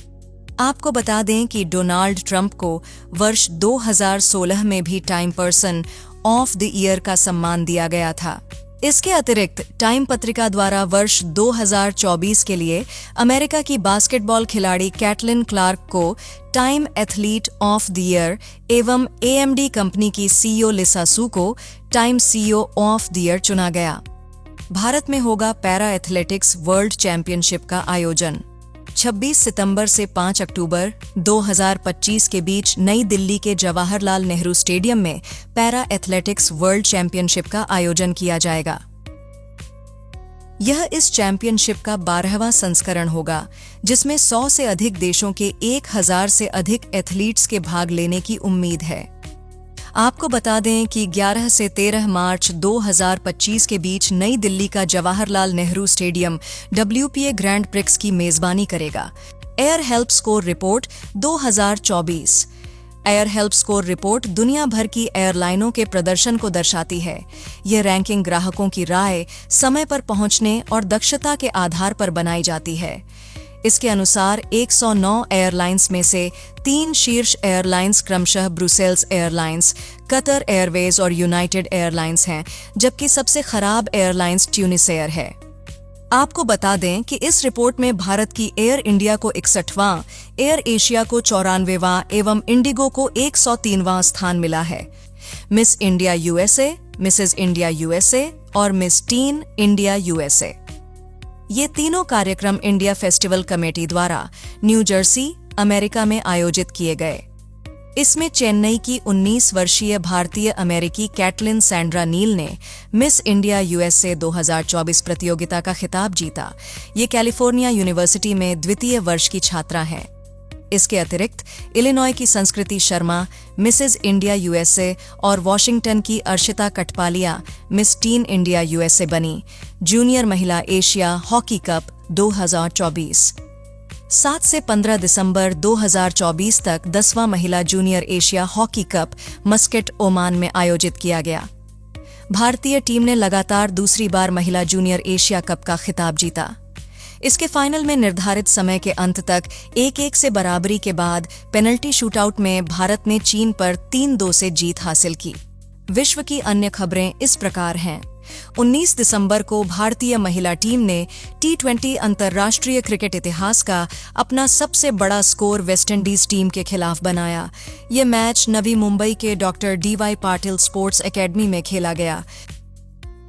आपको बता दें कि डोनाल्ड ट्रंप को वर्ष 2016 में भी time person of the year का सम्मान दिया गया था। इसके अतिरिक्त टाइम पत्रिका द्वारा वर्ष 2024 के लिए अमेरिका की बास्केटबॉल खिलाड़ी कैटलिन क्लार्क को time athlete of the year एवं AMD कंपनी की CEO लिसा सू को time CEO of the year चुना गया। भारत में होगा पैरा एथलेटिक्स वर्ल्ड चैंपियनशिप का आयोजन। 26 सितंबर से 5 अक्टूबर 2025 के बीच नई दिल्ली के जवाहरलाल नेहरू स्टेडियम में पैरा एथलेटिक्स वर्ल्ड चैंपियनशिप का आयोजन किया जाएगा। यह इस चैंपियनशिप का 12वां संस्करण होगा, जिसमें 100 से अधिक देशों के 1000 से अधिक एथलीट्स के भाग लेने की उम्मीद है। आपको बता दें कि 11 से 13 मार्च 2025 के बीच नई दिल्ली का Jawaharlal Nehru stadium WPA grand prix की मेजबानी करेगा। Air help score report 2024। Air help score report दुनिया भर की एयरलाइनों के प्रदर्शन को दर्शाती है। यह रैंकिंग ग्राहकों की राय, समय पर पहुंचने और दक्षता के आधार पर बनाई जाती है। इसके अनुसार 109 एयरलाइंस में से 3 शीर्ष एयरलाइंस क्रमशः ब्रुसेल्स एयरलाइंस, कतर एयरवेज और यूनाइटेड एयरलाइंस हैं, जबकि सबसे खराब एयरलाइंस ट्यूनिस एयर है। आपको बता दें कि इस रिपोर्ट में भारत की एयर इंडिया को 61वां, एयर एशिया को 94वां एवं इंडिगो को 103वां स्थान मिला है। Miss India USA, Mrs India USA और मिस टीन इंडिया USA ये तीनों कार्यक्रम इंडिया फेस्टिवल कमेटी द्वारा न्यू जर्सी, अमेरिका में आयोजित किए गए। इसमें चेन्नई की 19 वर्षीय भारतीय अमेरिकी कैटलिन सैंड्रा नील ने मिस इंडिया USA 2024 प्रतियोगिता का खिताब जीता। ये कैलिफोर्निया यूनिवर्सिटी में द्वितीय वर्ष की छात्रा हैं। इसके अतिरिक्त इलिनॉय की Sanskriti Sharma Mrs India USA और वॉशिंगटन की Arshita Katpalia Miss tin India USA बनी। जूनियर महिला एशिया हॉकी कप 2024। 7 से 15 दिसंबर 2024 तक 10वां महिला junior Asia hockey cup Muscat, Oman में आयोजित किया गया। भारतीय टीम ने लगातार दूसरी बार महिला जूनियर एशिया कप का खिताब जीता। इसके फाइनल में निर्धारित समय के अंत तक 1-1 से बराबरी के बाद पेनल्टी शूटआउट में भारत ने चीन पर 3-2 से जीत हासिल की। विश्व की अन्य खबरें इस प्रकार हैं। 19 दिसंबर को भारतीय महिला टीम ने T20 अंतर्राष्ट्रीय क्रिकेट इतिहास का अपना सबसे बड़ा स्कोर वेस्टइंडीज टीम के खिलाफ बनाया। ये मैच नवी मुंबई के doctor DY Patil sports academy में खेला गया।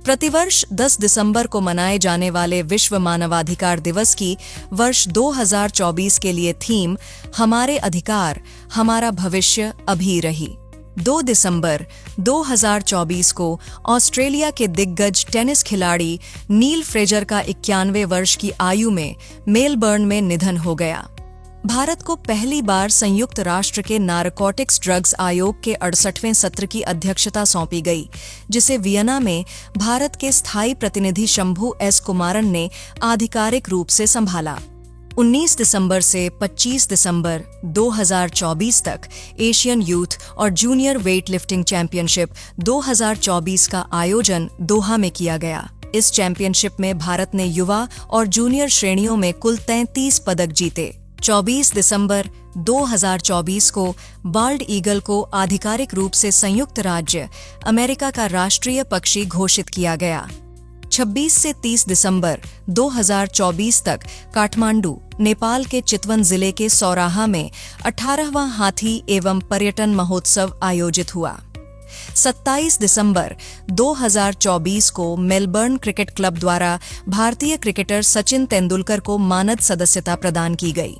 प्रतिवर्ष 10 दिसंबर को मनाए जाने वाले विश्व मानवाधिकार दिवस की वर्ष 2024 के लिए थीम हमारे अधिकार, हमारा भविष्य अभी रही। 2 दिसंबर 2024 को ऑस्ट्रेलिया के दिग्गज टेनिस खिलाड़ी नील फ्रेजर का 91 वर्ष की आयु में मेलबर्न में निधन हो गया। भारत को पहली बार संयुक्त राष्ट्र के नारकोटिक्स ड्रग्स आयोग के 68वें सत्र की अध्यक्षता सौंपी गई, जिसे वियना में भारत के स्थायी प्रतिनिधि शंभू S. कुमारन ने आधिकारिक रूप से संभाला। 19 दिसंबर से 25 दिसंबर 2024 तक एशियन यूथ और जूनियर वेट लिफ्टिंग चैंपियनशिप 2024 का आयोजन दोहा में किया गया। इस चैंपियनशिप में भारत ने युवा और जूनियर श्रेणियों में कुल 33 पदक जीते। 24 दिसंबर 2024 को बाल्ड ईगल को आधिकारिक रूप से संयुक्त राज्य अमेरिका का राष्ट्रीय पक्षी घोषित किया गया। 26 से 30 दिसंबर 2024 तक काठमांडू, नेपाल के चितवन जिले के सौराहा में 18वां हाथी एवं पर्यटन महोत्सव आयोजित हुआ। 27 दिसंबर 2024 को मेलबर्न क्रिकेट क्लब द्वारा भारतीय क्रिकेटर सचिन तेंदुलकर को मानद सदस्यता प्रदान की गई।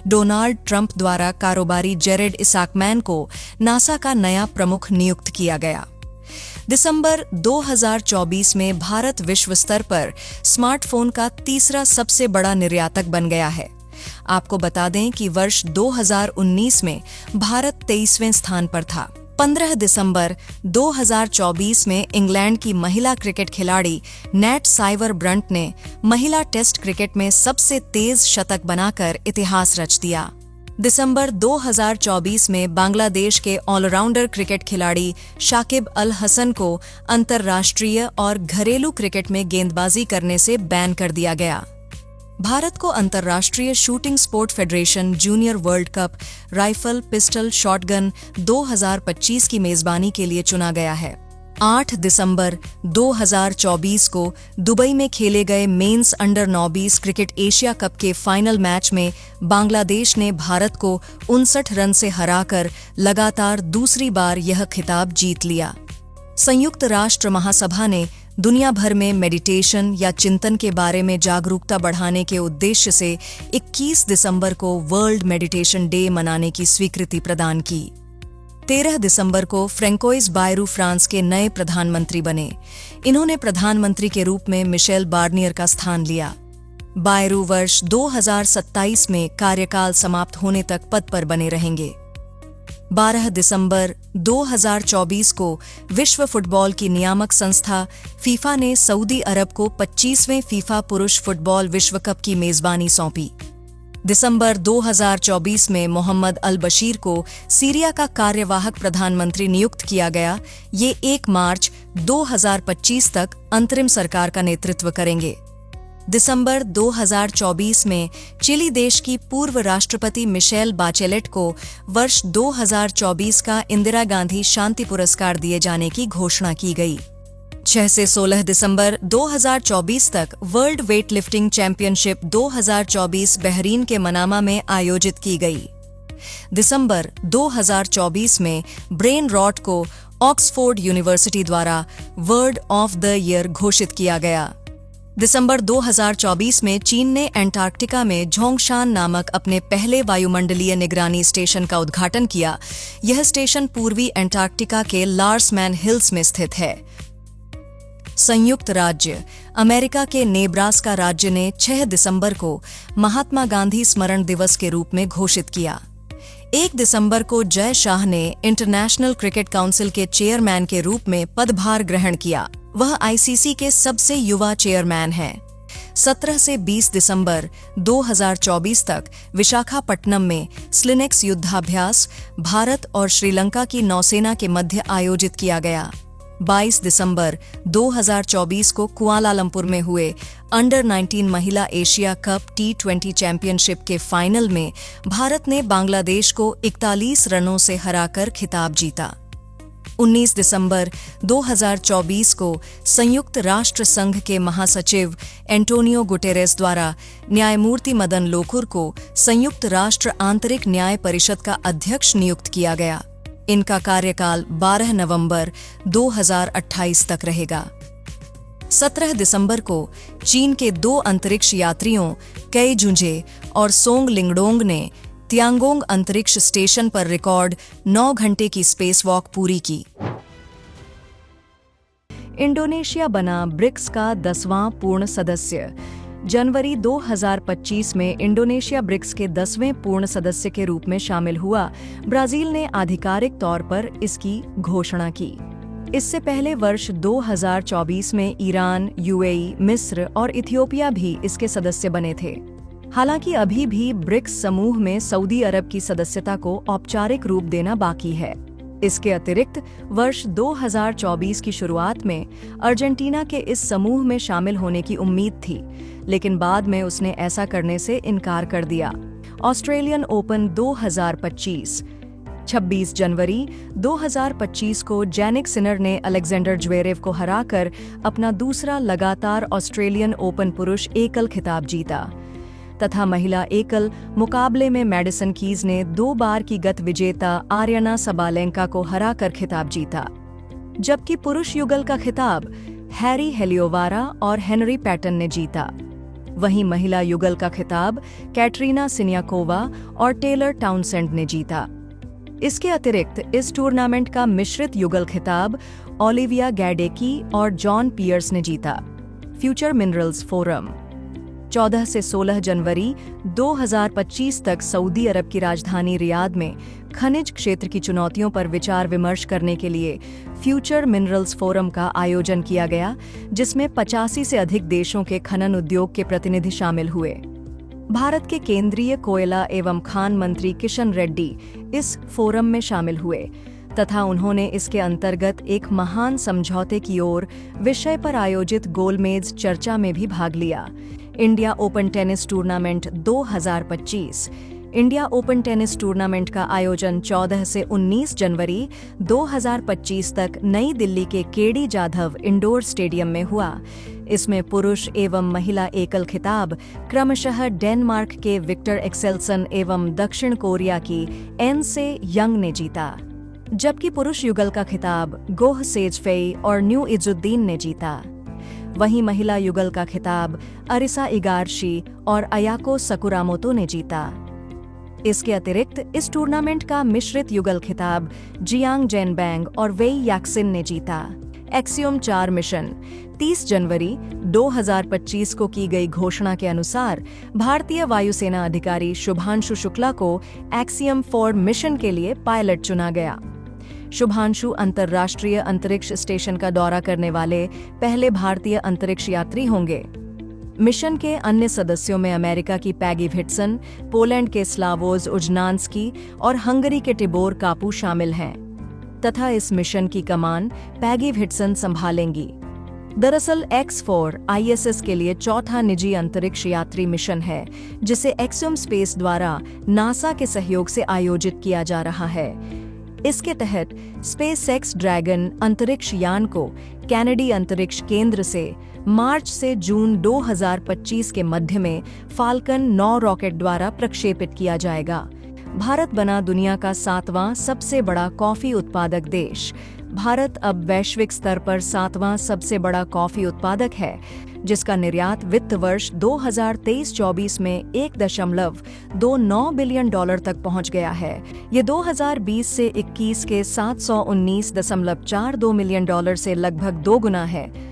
डोनाल्ड ट्रंप द्वारा कारोबारी जेरेड इसाकमैन को नासा का नया प्रमुख नियुक्त किया गया। दिसंबर 2024 में भारत विश्व स्तर पर स्मार्टफोन का तीसरा सबसे बड़ा निर्यातक बन गया है। आपको बता दें कि वर्ष 2019 में भारत 23वें स्थान पर था। 15 दिसंबर 2024 में इंग्लैंड की महिला क्रिकेट खिलाड़ी नेट साइवर ब्रंट ने महिला टेस्ट क्रिकेट में सबसे तेज शतक बनाकर इतिहास रच दिया। दिसंबर 2024 में बांग्लादेश के ऑलराउंडर क्रिकेट खिलाड़ी शाकिब अल हसन को अंतर्राष्ट्रीय और घरेलू क्रिकेट में गेंदबाजी करने से बैन कर दिया गया। भारत को अंतर्राष्ट्रीय shooting sport federation junior world cup rifle pistol shotgun 2025 की मेजबानी के लिए चुना गया है। 8 दिसंबर 2024 को दुबई में खेले गए men's under 19 cricket Asia cup के फाइनल मैच में बांग्लादेश ने भारत को 59 रन से हराकर लगातार दूसरी बार यह खिताब जीत लिया। संयुक्त राष्ट्र महासभा ने दुनिया भर में मेडिटेशन या चिंतन के बारे में जागरूकता बढ़ाने के उद्देश्य से 21 दिसंबर को वर्ल्ड मेडिटेशन डे मनाने की स्वीकृति प्रदान की। 13 दिसंबर को फ्रेंकोइस बायरू फ्रांस के नए प्रधानमंत्री बने। इन्होंने प्रधानमंत्री के रूप में मिशेल बार्नियर का स्थान लिया। बायरू वर्ष 2027 में कार्यकाल समाप्त होने तक पद पर बने रहेंगे। 12 दिसंबर 2024 को विश्व फुटबॉल की नियामक संस्था फीफा ने सऊदी अरब को 25वें फीफा पुरुष फुटबॉल विश्व कप की मेजबानी सौंपी। दिसंबर 2024 में मोहम्मद अल बशीर को सीरिया का कार्यवाहक प्रधानमंत्री नियुक्त किया गया। ये 1 मार्च 2025 तक अंतरिम सरकार का नेतृत्व करेंगे। दिसंबर 2024 में चिली देश की पूर्व राष्ट्रपति मिशेल बाचेलेट को वर्ष 2024 का इंदिरा गांधी शांति पुरस्कार दिए जाने की घोषणा की गई। 6 से 16 दिसंबर 2024 तक world weight lifting championship 2024 Bahrain के मनामा में आयोजित की गई। दिसंबर 2024 में ब्रेन रॉट को ऑक्सफोर्ड यूनिवर्सिटी द्वारा वर्ड ऑफ द ईयर घोषित किया गया। दिसंबर 2024 में चीन ने एंटार्क्टिका में झोंगशान नामक अपने पहले वायुमंडलीय निगरानी स्टेशन का उद्घाटन किया। यह स्टेशन पूर्वी एंटार्क्टिका के लार्समैन हिल्स में स्थित है। संयुक्त राज्य अमेरिका के नेब्रास्का राज्य ने 6 दिसंबर को महात्मा गांधी स्मरण दिवस के रूप में घोषित किया। 1 दिसंबर को जय शाह ने इंटरनेशनल क्रिकेट काउंसिल के चेयरमैन के रूप में पदभार ग्रहण किया। वह आईसीसी के सबसे युवा चेयरमैन हैं। 17 से 20 दिसंबर 2024 तक विशाखापट्टनम में स्लिनेक्स युद्धाभ्यास भारत और श्रीलंका की नौसेना के मध्य आयोजित किया गया। 22 दिसंबर 2024 को कुआलालंपुर में हुए अंडर 19 महिला एशिया कप T20 चैंपियनशिप के फाइनल में भारत ने बांग्लादेश को 41 रनों से हराकर खिताब जीता। 19 दिसंबर 2024 को संयुक्त राष्ट्र संघ के महासचिव एंटोनियो गुटेरेस द्वारा न्यायमूर्ति मदन लोकुर को संयुक्त राष्ट्र आंतरिक न्याय परिषद का अध्यक्ष नियुक्त किया गया। इनका कार्यकाल 12 नवंबर 2028 तक रहेगा। 17 दिसंबर को चीन के 2 अंतरिक्ष यात्रियों कई जुंजे और सोंग लिंगडोंग ने तियांगोंग अंतरिक्ष स्टेशन पर रिकॉर्ड 9 घंटे की स्पेसवॉक पूरी की। इंडोनेशिया बना ब्रिक्स का 10वां पूर्ण सदस्य। जनवरी 2025 में इंडोनेशिया ब्रिक्स के 10वें पूर्ण सदस्य के रूप में शामिल हुआ। ब्राजील ने आधिकारिक तौर पर इसकी घोषणा की। इससे पहले वर्ष 2024 में ईरान, यूएई, मिस्र और इथियोपिया भी इसके सदस्य बने थे। हालांकि अभी भी ब्रिक्स समूह में सऊदी अरब की सदस्यता को औपचारिक रूप देना बाकी है। इसके अतिरिक्त वर्ष 2024 की शुरुआत में अर्जेंटीना के इस समूह में शामिल होने की उम्मीद थी, लेकिन बाद में उसने ऐसा करने से इनकार कर दिया। Australian open 2025। 26 जनवरी 2025 को जैनिक सिनर ने अलेक्जेंडर ज्वेरेव को हराकर अपना दूसरा लगातार ऑस्ट्रेलियन ओपन पुरुष एकल खिताब जीता तथा महिला एकल मुकाबले में मैडिसन कीज ने 2 बार की गत विजेता आर्याना सबालेंका को हराकर खिताब जीता, जबकि पुरुष युगल का खिताब हैरी हेलियोवारा और हेनरी पैटन ने जीता। वहीं महिला युगल का खिताब कैटरीना सिनियाकोवा और टेलर टाउनसेंड ने जीता। इसके अतिरिक्त इस टूर्नामेंट का मिश्रित युगल खिताब ओलिविया गैडेकी और जॉन पियर्स ने जीता। Future minerals forum. 14 से 16 जनवरी 2025 तक सऊदी अरब की राजधानी रियाद में खनिज क्षेत्र की चुनौतियों पर विचार विमर्श करने के लिए फ्यूचर मिनरल्स फोरम का आयोजन किया गया, जिसमें 85 से अधिक देशों के खनन उद्योग के प्रतिनिधि शामिल हुए। भारत के केंद्रीय कोयला एवं खान मंत्री किशन रेड्डी इस फोरम में शामिल हुए तथा उन्होंने इसके अंतर्गत एक महान समझौते की ओर विषय पर आयोजित गोलमेज चर्चा में भी भाग लिया। India open tennis tournament 2025। India open tennis tournament का आयोजन 14 से 19 जनवरी 2025 तक नई दिल्ली के केडी जाधव इंडोर स्टेडियम में हुआ। इसमें पुरुष एवं महिला एकल खिताब क्रमशः डेनमार्क के विक्टर एक्सेल्सन एवं दक्षिण कोरिया की एन से यंग ने जीता, जबकि पुरुष युगल का खिताब गोह सेजफेई और न्यू इजुद्दीन ने जीता। वहीं महिला युगल का खिताब अरिसा इगारशी और अयाको सकुरामोतो ने जीता। इसके अतिरिक्त इस टूर्नामेंट का मिश्रित युगल खिताब जियांग जेनबैंग और वेई याक्सिन ने जीता। Axiom 4 mission. 30 जनवरी 2025 को की गई घोषणा के अनुसार भारतीय वायुसेना अधिकारी शुभांशु शुक्ला को एक्सियम 4 मिशन के लिए पायलट चुना गया। शुभांशु अंतर्राष्ट्रीय अंतरिक्ष स्टेशन का दौरा करने वाले पहले भारतीय अंतरिक्ष यात्री होंगे। मिशन के अन्य सदस्यों में अमेरिका की पैगी व्हिटसन, पोलैंड के स्लावोज उजनान्स्की और हंगरी के टिबोर कापू शामिल हैं तथा इस मिशन की कमान पैगी व्हिटसन संभालेंगी। दरअसल X4 ISS के लिए चौथा निजी अंतरिक्ष यात्री मिशन है, जिसे एक्सियम स्पेस द्वारा नासा के सहयोग से आयोजित किया जा रहा है। इसके तहत स्पेसएक्स ड्रैगन अंतरिक्ष यान को कैनेडी अंतरिक्ष केंद्र से मार्च से जून 2025 के मध्य में फाल्कन 9 रॉकेट द्वारा प्रक्षेपित किया जाएगा। भारत बना दुनिया का 7वां सबसे बड़ा कॉफी उत्पादक देश। भारत अब वैश्विक स्तर पर 7वां सबसे बड़ा कॉफी उत्पादक है, जिसका निर्यात वित्त वर्ष 2023-24 में $1.29 बिलियन तक पहुंच गया है। ये 2020 से 21 के $719.42 मिलियन से लगभग 2 गुना है।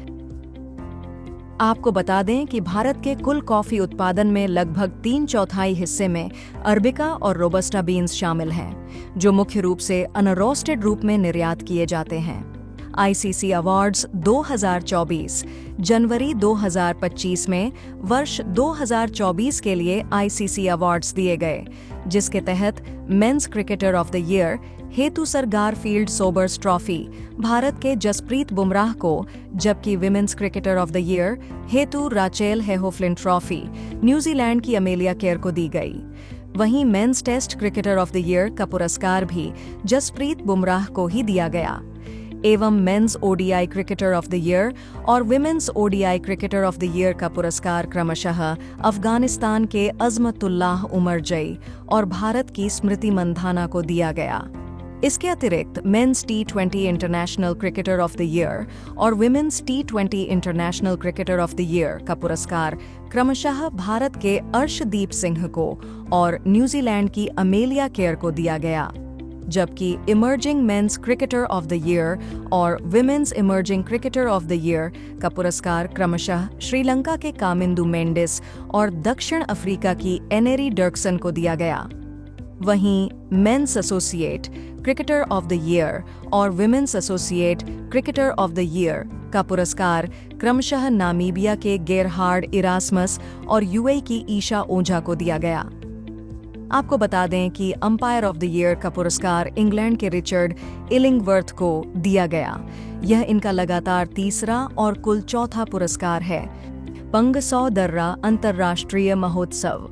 आपको बता दें कि भारत के कुल कॉफी उत्पादन में लगभग 3/4 हिस्से में अरबिका और रोबस्टा बीन्स शामिल हैं, जो मुख्य रूप से अनरोस्टेड रूप में निर्यात किए जाते हैं। ICC awards 2024। जनवरी 2025 में वर्ष 2024 के लिए आईसीसी अवार्ड्स दिए गए, जिसके तहत men's cricketer of the year हेतु sir Garfield Sobers trophy Bharat के जसप्रीत बुमराह को, जबकि women's cricketer of the year हेतु राचेल हेहोफ्लिन ट्रॉफी न्यूजीलैंड की अमेलिया केयर को दी गई। वहीं men's test cricketer of the year का पुरस्कार भी जसप्रीत बुमराह को ही दिया गया एवं men's ODI cricketer of the year और women's ODI cricketer of the year का पुरस्कार क्रमशः अफगानिस्तान के अजमतुल्लाह उमरजई और भारत की स्मृति मंधाना को दिया गया। इसके अतिरिक्त men's T20 international cricketer of the year और women's T20 international cricketer of the year का पुरस्कार क्रमशः भारत के अर्शदीप सिंह को और न्यूजीलैंड की अमेलिया केयर को दिया गया, जबकि emerging men's cricketer of the year और women's emerging cricketer of the year का पुरस्कार क्रमशः श्रीलंका के कामिंदु मेंडिस और दक्षिण अफ्रीका की एनेरी डर्कसन को दिया गया। वहीं men's associate cricketer of the year और women's associate cricketer of the year का पुरस्कार क्रमशः नामीबिया के गेरहार्ड इरास्मस और यूएई की ईशा ओझा को दिया गया। आपको बता दें कि अंपायर ऑफ द ईयर का पुरस्कार इंग्लैंड के रिचर्ड इलिंगवर्थ को दिया गया। यह इनका लगातार तीसरा और कुल चौथा पुरस्कार है। पंगसौ दर्रा अंतर्राष्ट्रीय महोत्सव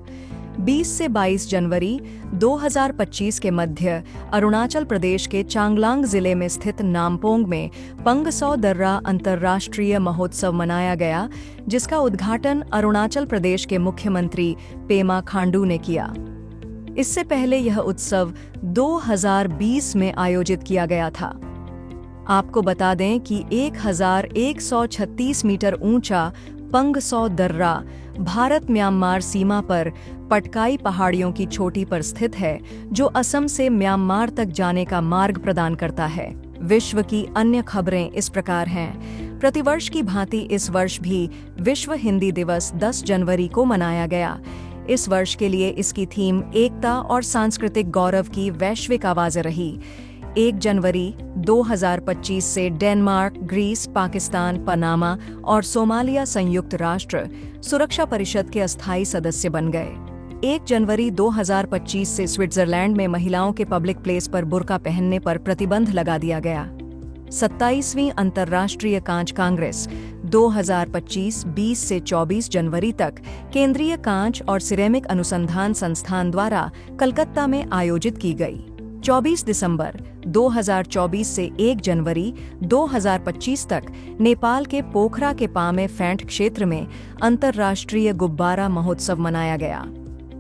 20 से 22 जनवरी 2025 के मध्य अरुणाचल प्रदेश के चांगलांग जिले में स्थित नामपोंग में पंगसौ दर्रा अंतर्राष्ट्रीय महोत्सव मनाया गया, जिसका उद्घाटन अरुणाचल प्रदेश के मुख्यमंत्री पेमा खांडू ने किया। इससे पहले यह उत्सव 2020 में आयोजित किया गया था। आपको बता दें कि 1136 मीटर ऊंचा पंगसौ दर्रा भारत म्यांमार सीमा पर पटकाई पहाड़ियों की चोटी पर स्थित है, जो असम से म्यांमार तक जाने का मार्ग प्रदान करता है। विश्व की अन्य खबरें इस प्रकार हैं। प्रतिवर्ष की भांति इस वर्ष भी विश्व हिंदी दिवस 10 जनवरी को मनाया गया। इस वर्ष के लिए इसकी थीम एकता और सांस्कृतिक गौरव की वैश्विक आवाज़ रही। 1 जनवरी 2025 से डेनमार्क, ग्रीस, पाकिस्तान, पनामा और सोमालिया संयुक्त राष्ट्र सुरक्षा परिषद के अस्थायी सदस्य बन गए। 1 जनवरी 2025 से स्विट्जरलैंड में महिलाओं के पब्लिक प्लेस पर बुर्का पहनने पर प्रतिबंध लगा दिया गया। 27वीं अंतर्राष्ट्रीय कांच कांग्रेस 2025 20 से 24 जनवरी तक केंद्रीय कांच और सिरेमिक अनुसंधान संस्थान द्वारा कलकत्ता में आयोजित की गई। 24 दिसंबर 2024 से 1 जनवरी 2025 तक नेपाल के पोखरा के पामे फैंट क्षेत्र में अंतर्राष्ट्रीय गुब्बारा महोत्सव मनाया गया।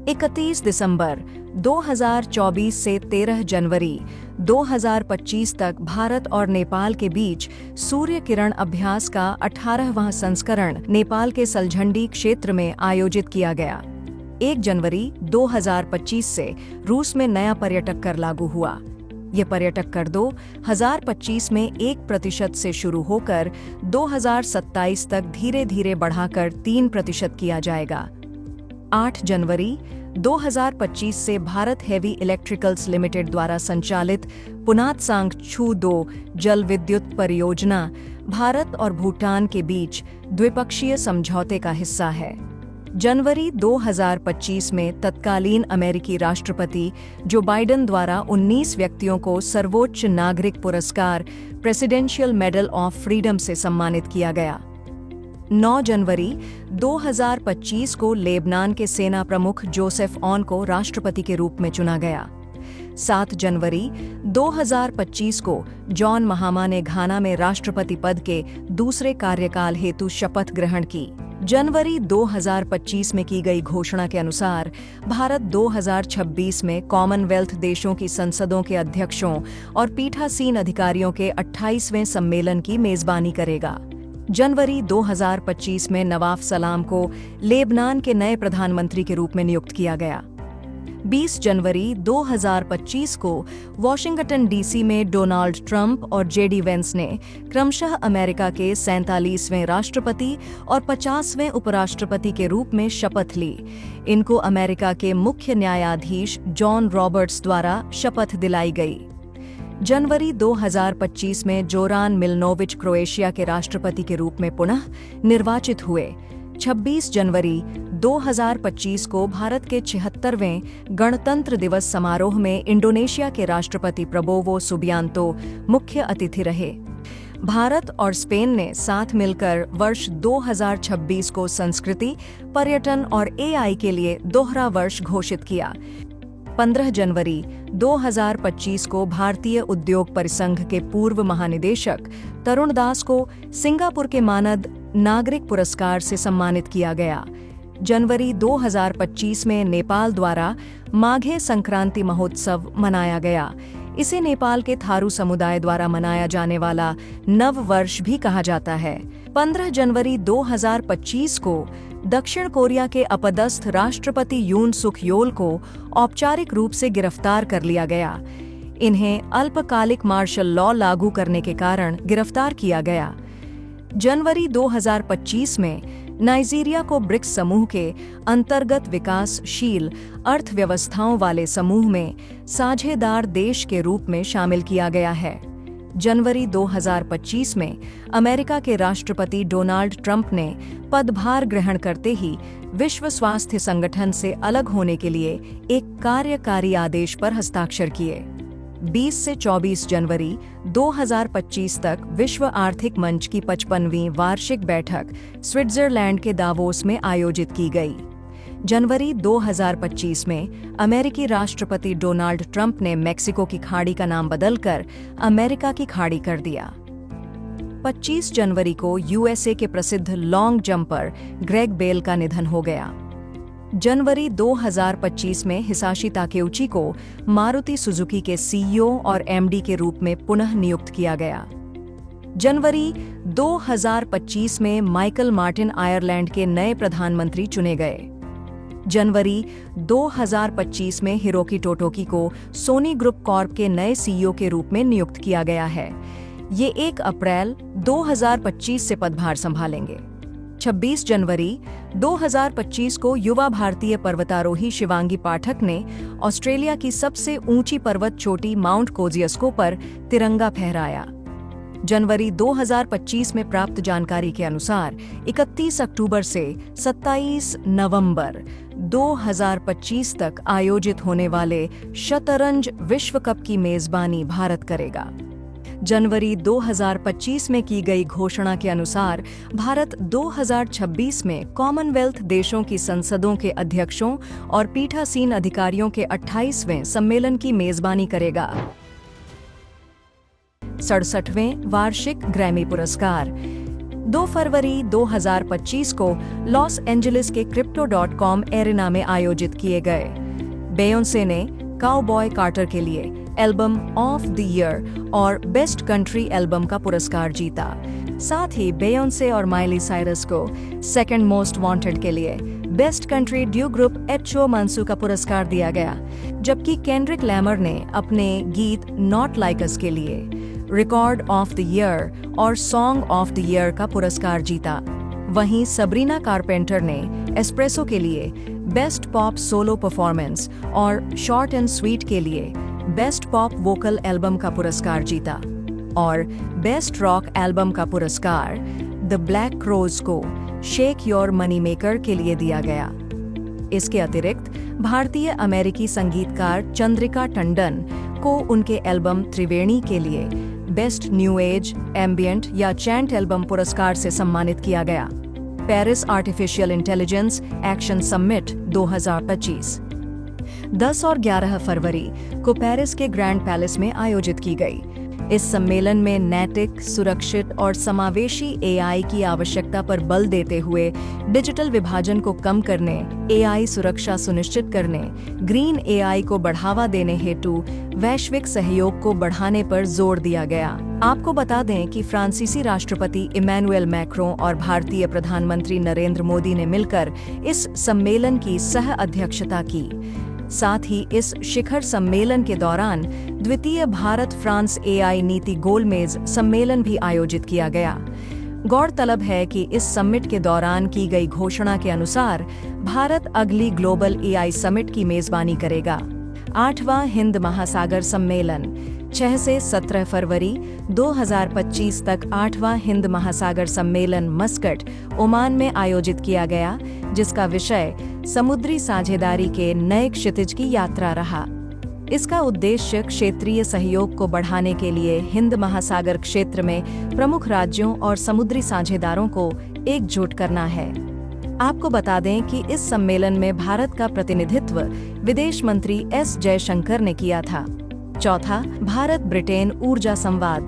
31 दिसंबर 2024 से 13 जनवरी 2025 तक भारत और नेपाल के बीच सूर्य किरण अभ्यास का 18वां संस्करण नेपाल के सलझंडी क्षेत्र में आयोजित किया गया। 1 जनवरी 2025 से रूस में नया पर्यटक कर लागू हुआ। यह पर्यटक कर 2025 में 1% से शुरू होकर 2027 तक धीरे धीरे बढ़ाकर 3% किया जाएगा। 8 जनवरी 2025 से भारत हेवी इलेक्ट्रिकल्स लिमिटेड द्वारा संचालित पुनातसांग छू 2 जल विद्युत परियोजना भारत और भूटान के बीच द्विपक्षीय समझौते का हिस्सा है। जनवरी 2025 में तत्कालीन अमेरिकी राष्ट्रपति जो बाइडेन द्वारा 19 व्यक्तियों को सर्वोच्च नागरिक पुरस्कार प्रेसिडेंशियल मेडल ऑफ फ्रीडम से सम्मानित किया गया। 9 जनवरी 2025 को लेबनान के सेना प्रमुख जोसेफ ऑन को राष्ट्रपति के रूप में चुना गया। 7 जनवरी 2025 को जॉन महामा ने घाना में राष्ट्रपति पद के दूसरे कार्यकाल हेतु शपथ ग्रहण की। जनवरी 2025 में की गई घोषणा के अनुसार भारत 2026 में कॉमनवेल्थ देशों की संसदों के अध्यक्षों और पीठासीन अधिकारियों के 28वें सम्मेलन की मेजबानी करेगा। जनवरी 2025 में नवाफ सलाम को लेबनान के नए प्रधानमंत्री के रूप में नियुक्त किया गया। 20 जनवरी 2025 को वॉशिंगटन डीसी में डोनाल्ड ट्रंप और जेडी वेंस ने क्रमशः अमेरिका के 47वें राष्ट्रपति और 50वें उपराष्ट्रपति के रूप में शपथ ली। इनको अमेरिका के मुख्य न्यायाधीश जॉन रॉबर्ट्स द्वारा शपथ दिलाई गई। जनवरी 2025 में जोरान मिलनोविच क्रोएशिया के राष्ट्रपति के रूप में पुनः निर्वाचित हुए। 26 जनवरी 2025 को भारत के 76वें गणतंत्र दिवस समारोह में इंडोनेशिया के राष्ट्रपति प्रबोवो सुबियांतो मुख्य अतिथि रहे। भारत और स्पेन ने साथ मिलकर वर्ष 2026 को संस्कृति, पर्यटन और एआई के लिए दोहरा वर्ष घोषित किया। 15 जनवरी 2025 को भारतीय उद्योग परिसंघ के पूर्व महानिदेशक तरुण दास को सिंगापुर के मानद नागरिक पुरस्कार से सम्मानित किया गया। जनवरी 2025 में नेपाल द्वारा माघे संक्रांति महोत्सव मनाया गया। इसे नेपाल के थारू समुदाय द्वारा मनाया जाने वाला नव वर्ष भी कहा जाता है। 15 जनवरी 2025 को दक्षिण कोरिया के अपदस्थ राष्ट्रपति यून सुक योल को औपचारिक रूप से गिरफ्तार कर लिया गया। इन्हें अल्पकालिक मार्शल लॉ लागू करने के कारण गिरफ्तार किया गया। जनवरी 2025 में नाइजीरिया को ब्रिक्स समूह के अंतर्गत विकासशील अर्थव्यवस्थाओं वाले समूह में साझेदार देश के रूप में शामिल किया गया है। जनवरी 2025 में अमेरिका के राष्ट्रपति डोनाल्ड ट्रंप ने पदभार ग्रहण करते ही विश्व स्वास्थ्य संगठन से अलग होने के लिए एक कार्यकारी आदेश पर हस्ताक्षर किए। 20 से 24 जनवरी 2025 तक विश्व आर्थिक मंच की 55वीं वार्षिक बैठक स्विट्जरलैंड के दावोस में आयोजित की गई। जनवरी 2025 में अमेरिकी राष्ट्रपति डोनाल्ड ट्रंप ने मेक्सिको की खाड़ी का नाम बदलकर अमेरिका की खाड़ी कर दिया। 25 जनवरी को यूएसए के प्रसिद्ध लॉन्ग जंपर ग्रेग बेल का निधन हो गया। जनवरी 2025 में हिसाशी ताकेउची को मारुति सुजुकी के सीईओ और एमडी के रूप में पुनः नियुक्त किया गया। जनवरी 2025 में माइकल मार्टिन आयरलैंड के नए प्रधानमंत्री चुने गए। जनवरी 2025 में हिरोकी टोटोकी को सोनी ग्रुप कॉर्प के नए सीईओ के रूप में नियुक्त किया गया है। ये 1 अप्रैल 2025 से पदभार संभालेंगे। 26 जनवरी 2025 को युवा भारतीय पर्वतारोही शिवांगी पाठक ने ऑस्ट्रेलिया की सबसे ऊंची पर्वत चोटी माउंट कोजियस्को पर तिरंगा फहराया। जनवरी 2025 में प्राप्त जानकारी के अनुसार 31 अक्टूबर से 27 नवंबर 2025 तक आयोजित होने वाले शतरंज विश्व कप की मेजबानी भारत करेगा। जनवरी 2025 में की गई घोषणा के अनुसार भारत 2026 में कॉमनवेल्थ देशों की संसदों के अध्यक्षों और पीठासीन अधिकारियों के 28वें सम्मेलन की मेजबानी करेगा। 67वें वार्षिक ग्रैमी पुरस्कार 2 फरवरी 2025 को लॉस एंजलिस के Crypto.com एरिना में आयोजित किए गए। बेयोंसे ने काउबॉय कार्टर के लिए एल्बम ऑफ द ईयर और बेस्ट कंट्री एल्बम का पुरस्कार जीता। साथ ही बेयोंसे और माइली साइरस को सेकंड मोस्ट वांटेड के लिए बेस्ट कंट्री ड्यू ग्रुप एचओ मानसू का पुरस्कार दिया गया, जबकि केंड्रिक लैमर ने अपने गीत नॉट लाइक अस के लिए रिकॉर्ड ऑफ द ईयर और सॉन्ग ऑफ द ईयर का पुरस्कार जीता। वहीं सबरीना कारपेंटर ने एस्प्रेसो के लिए बेस्ट पॉप सोलो परफॉर्मेंस और शॉर्ट एंड स्वीट के लिए बेस्ट पॉप वोकल एल्बम का पुरस्कार जीता और बेस्ट रॉक एल्बम का पुरस्कार द ब्लैक क्रोज को शेक योर मनी मेकर के लिए दिया गया। इसके अतिरिक्त भारतीय अमेरिकी संगीतकार चंद्रिका टंडन को उनके एल्बम त्रिवेणी के लिए बेस्ट न्यू एज, एम्बियंट या चैंट एल्बम पुरस्कार से सम्मानित किया गया। Paris artificial intelligence action summit 2025 10 और 11 फरवरी को पेरिस के ग्रैंड पैलेस में आयोजित की गई। इस सम्मेलन में नैतिक, सुरक्षित और समावेशी एआई की आवश्यकता पर बल देते हुए डिजिटल विभाजन को कम करने, एआई सुरक्षा सुनिश्चित करने, ग्रीन एआई को बढ़ावा देने हेतु वैश्विक सहयोग को बढ़ाने पर जोर दिया गया। आपको बता दें कि फ्रांसीसी राष्ट्रपति इमैनुएल मैक्रों और भारतीय प्रधानमंत्री नरेंद्र मोदी ने मिलकर इस सम्मेलन की सह अध्यक्षता की। साथ ही इस शिखर सम्मेलन के दौरान द्वितीय भारत फ्रांस एआई नीति गोलमेज सम्मेलन भी आयोजित किया गया। गौरतलब है कि इस समिट के दौरान की गई घोषणा के अनुसार भारत अगली ग्लोबल एआई समिट की मेजबानी करेगा। 8वां हिंद महासागर सम्मेलन 6 से 17 फरवरी 2025 तक 8वां हिंद महासागर सम्मेलन मस्कट, ओमान में आयोजित किया गया, जिसका विषय समुद्री साझेदारी के नए क्षितिज की यात्रा रहा। इसका उद्देश्य क्षेत्रीय सहयोग को बढ़ाने के लिए हिंद महासागर क्षेत्र में प्रमुख राज्यों और समुद्री साझेदारों को एकजुट करना है। आपको बता दें कि इस सम्मेलन में भारत का प्रतिनिधित्व विदेश मंत्री एस जयशंकर ने किया था। चौथा, भारत ब्रिटेन ऊर्जा संवाद।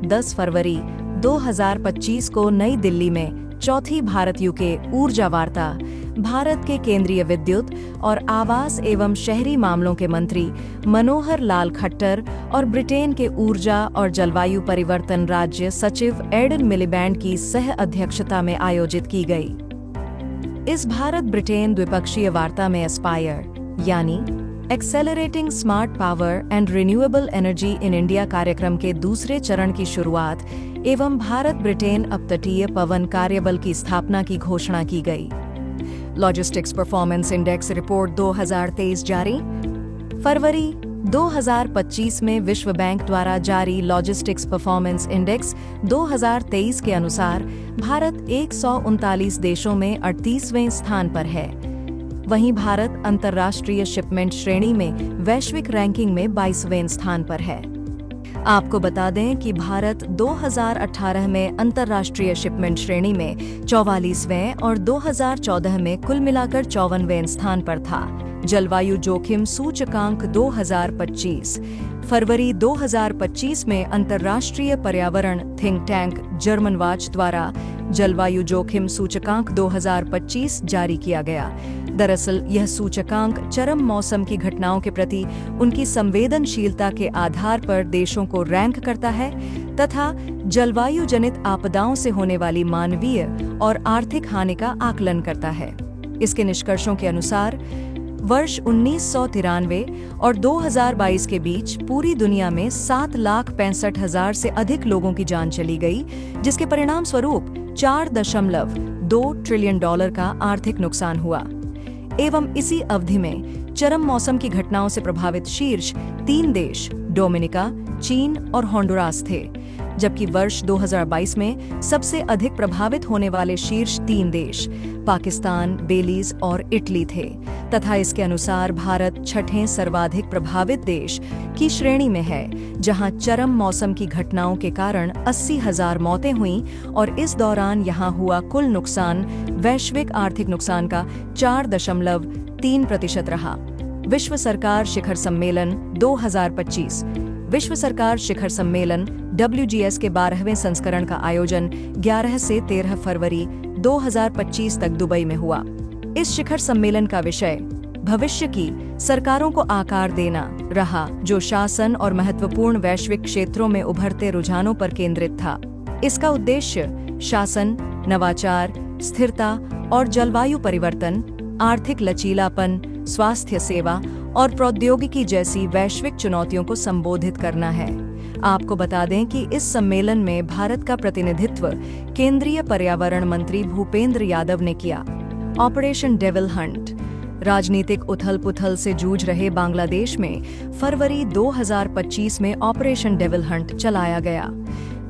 10 फरवरी 2025 को नई दिल्ली में चौथी भारत यूके ऊर्जा वार्ता, भारत के केंद्रीय विद्युत और आवास एवं शहरी मामलों के मंत्री मनोहर लाल खट्टर और ब्रिटेन के ऊर्जा और जलवायु परिवर्तन राज्य सचिव एडन मिलीबैंड की सह अध्यक्षता में आयोजित की गई। इस भारत ब्रिटेन द्विपक्षीय वार्ता में एस्पायर यानी accelerating smart power and renewable energy in India कार्यक्रम के दूसरे चरण की शुरुआत एवं भारत ब्रिटेन अपतटीय पवन कार्यबल की स्थापना की घोषणा की गई। लॉजिस्टिक्स परफॉर्मेंस इंडेक्स रिपोर्ट 2023 जारी। फरवरी 2025 में विश्व बैंक द्वारा जारी लॉजिस्टिक्स परफॉर्मेंस इंडेक्स 2023 के अनुसार भारत 139 देशों में 38वें स्थान पर है। वहीं भारत अंतर्राष्ट्रीय शिपमेंट श्रेणी में वैश्विक रैंकिंग में 22वें स्थान पर है। आपको बता दें कि भारत 2018 में अंतर्राष्ट्रीय शिपमेंट श्रेणी में 44वें और 2014 में कुल मिलाकर 54वें स्थान पर था। जलवायु जोखिम सूचकांक 2025। फरवरी 2025 में अंतर्राष्ट्रीय पर्यावरण थिंक टैंक जर्मन वाच द्वारा जलवायु जोखिम सूचकांक 2025 जारी किया गया। दरअसल यह सूचकांक चरम मौसम की घटनाओं के प्रति उनकी संवेदनशीलता के आधार पर देशों को रैंक करता है तथा जलवायु जनित आपदाओं से होने वाली मानवीय और आर्थिक हानि का आकलन करता है। इसके निष्कर्षों के अनुसार वर्ष 1993 और 2022 के बीच पूरी दुनिया में 7,65,000 से अधिक लोगों की जान चली गई, जिसके परिणाम स्वरूप $4.2 ट्रिलियन का आर्थिक नुकसान हुआ। एवं इसी अवधि में चरम मौसम की घटनाओं से प्रभावित शीर्ष 3 देश डोमिनिका, चीन और होंडुरास थे, जबकि वर्ष 2022 में सबसे अधिक प्रभावित होने वाले शीर्ष 3 देश पाकिस्तान, बेलीज और इटली थे तथा इसके अनुसार भारत 6ठे सर्वाधिक प्रभावित देश की श्रेणी में है, जहां चरम मौसम की घटनाओं के कारण 80,000 मौतें हुईं और इस दौरान यहां हुआ कुल नुकसान वैश्विक आर्थिक नुकसान का 4.3% रहा। विश्व सरकार शिखर सम्मेलन 2025। विश्व सरकार शिखर सम्मेलन WGS के 12वें संस्करण का आयोजन 11 से 13 फरवरी 2025 तक दुबई में हुआ। इस शिखर सम्मेलन का विषय भविष्य की सरकारों को आकार देना रहा, जो शासन और महत्वपूर्ण वैश्विक क्षेत्रों में उभरते रुझानों पर केंद्रित था। इसका उद्देश्य शासन, नवाचार, स्थिरता और जलवायु परिवर्तन, आर्थिक लचीलापन, स्वास्थ्य सेवा और प्रौद्योगिकी जैसी वैश्विक चुनौतियों को संबोधित करना है। आपको बता दें कि इस सम्मेलन में भारत का प्रतिनिधित्व केंद्रीय पर्यावरण मंत्री भूपेंद्र यादव ने किया। Operation devil Hunt. राजनीतिक उथल-पुथल से जूझ रहे बांग्लादेश में फरवरी 2025 में ऑपरेशन डेविल हंट चलाया गया,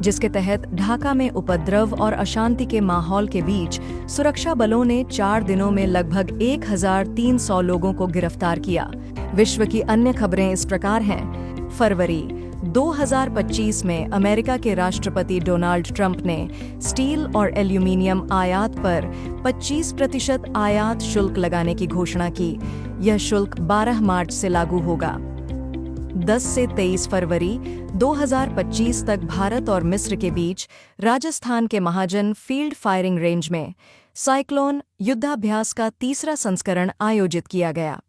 जिसके तहत ढाका में उपद्रव और अशांति के माहौल के बीच सुरक्षा बलों ने 4 दिनों में लगभग 1,300 लोगों को गिरफ्तार किया। विश्व की अन्य खबरें इस प्रकार हैं। फरवरी 2025 में अमेरिका के राष्ट्रपति डोनाल्ड ट्रंप ने स्टील और एल्यूमीनियम आयात पर 25% आयात शुल्क लगाने की घोषणा की। यह शुल्क 12 मार्च से लागू होगा। 10 से 23 फरवरी 2025 तक भारत और मिस्र के बीच राजस्थान के महाजन फील्ड फायरिंग रेंज में साइक्लोन युद्धाभ्यास का 3रा संस्करण आयोजित किया गया।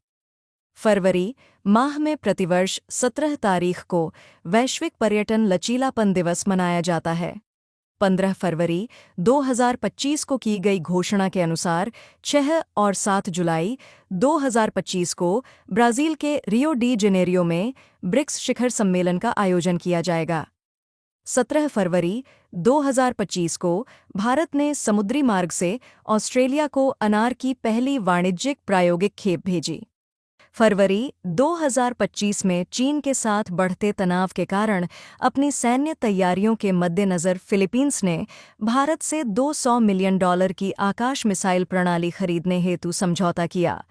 फरवरी माह में प्रतिवर्ष 17 तारीख को वैश्विक पर्यटन लचीलापन दिवस मनाया जाता है। 15 फरवरी 2025 को की गई घोषणा के अनुसार 6 और 7 जुलाई 2025 को ब्राजील के रियो डी जेनेरियो में ब्रिक्स शिखर सम्मेलन का आयोजन किया जाएगा। 17 फरवरी 2025 को भारत ने समुद्री मार्ग से ऑस्ट्रेलिया को अनार की पहली वाणिज्यिक प्रायोगिक खेप भेजी। फरवरी 2025 में चीन के साथ बढ़ते तनाव के कारण अपनी सैन्य तैयारियों के मद्देनज़र फिलीपींस ने भारत से $200 मिलियन की आकाश मिसाइल प्रणाली खरीदने हेतु समझौता किया।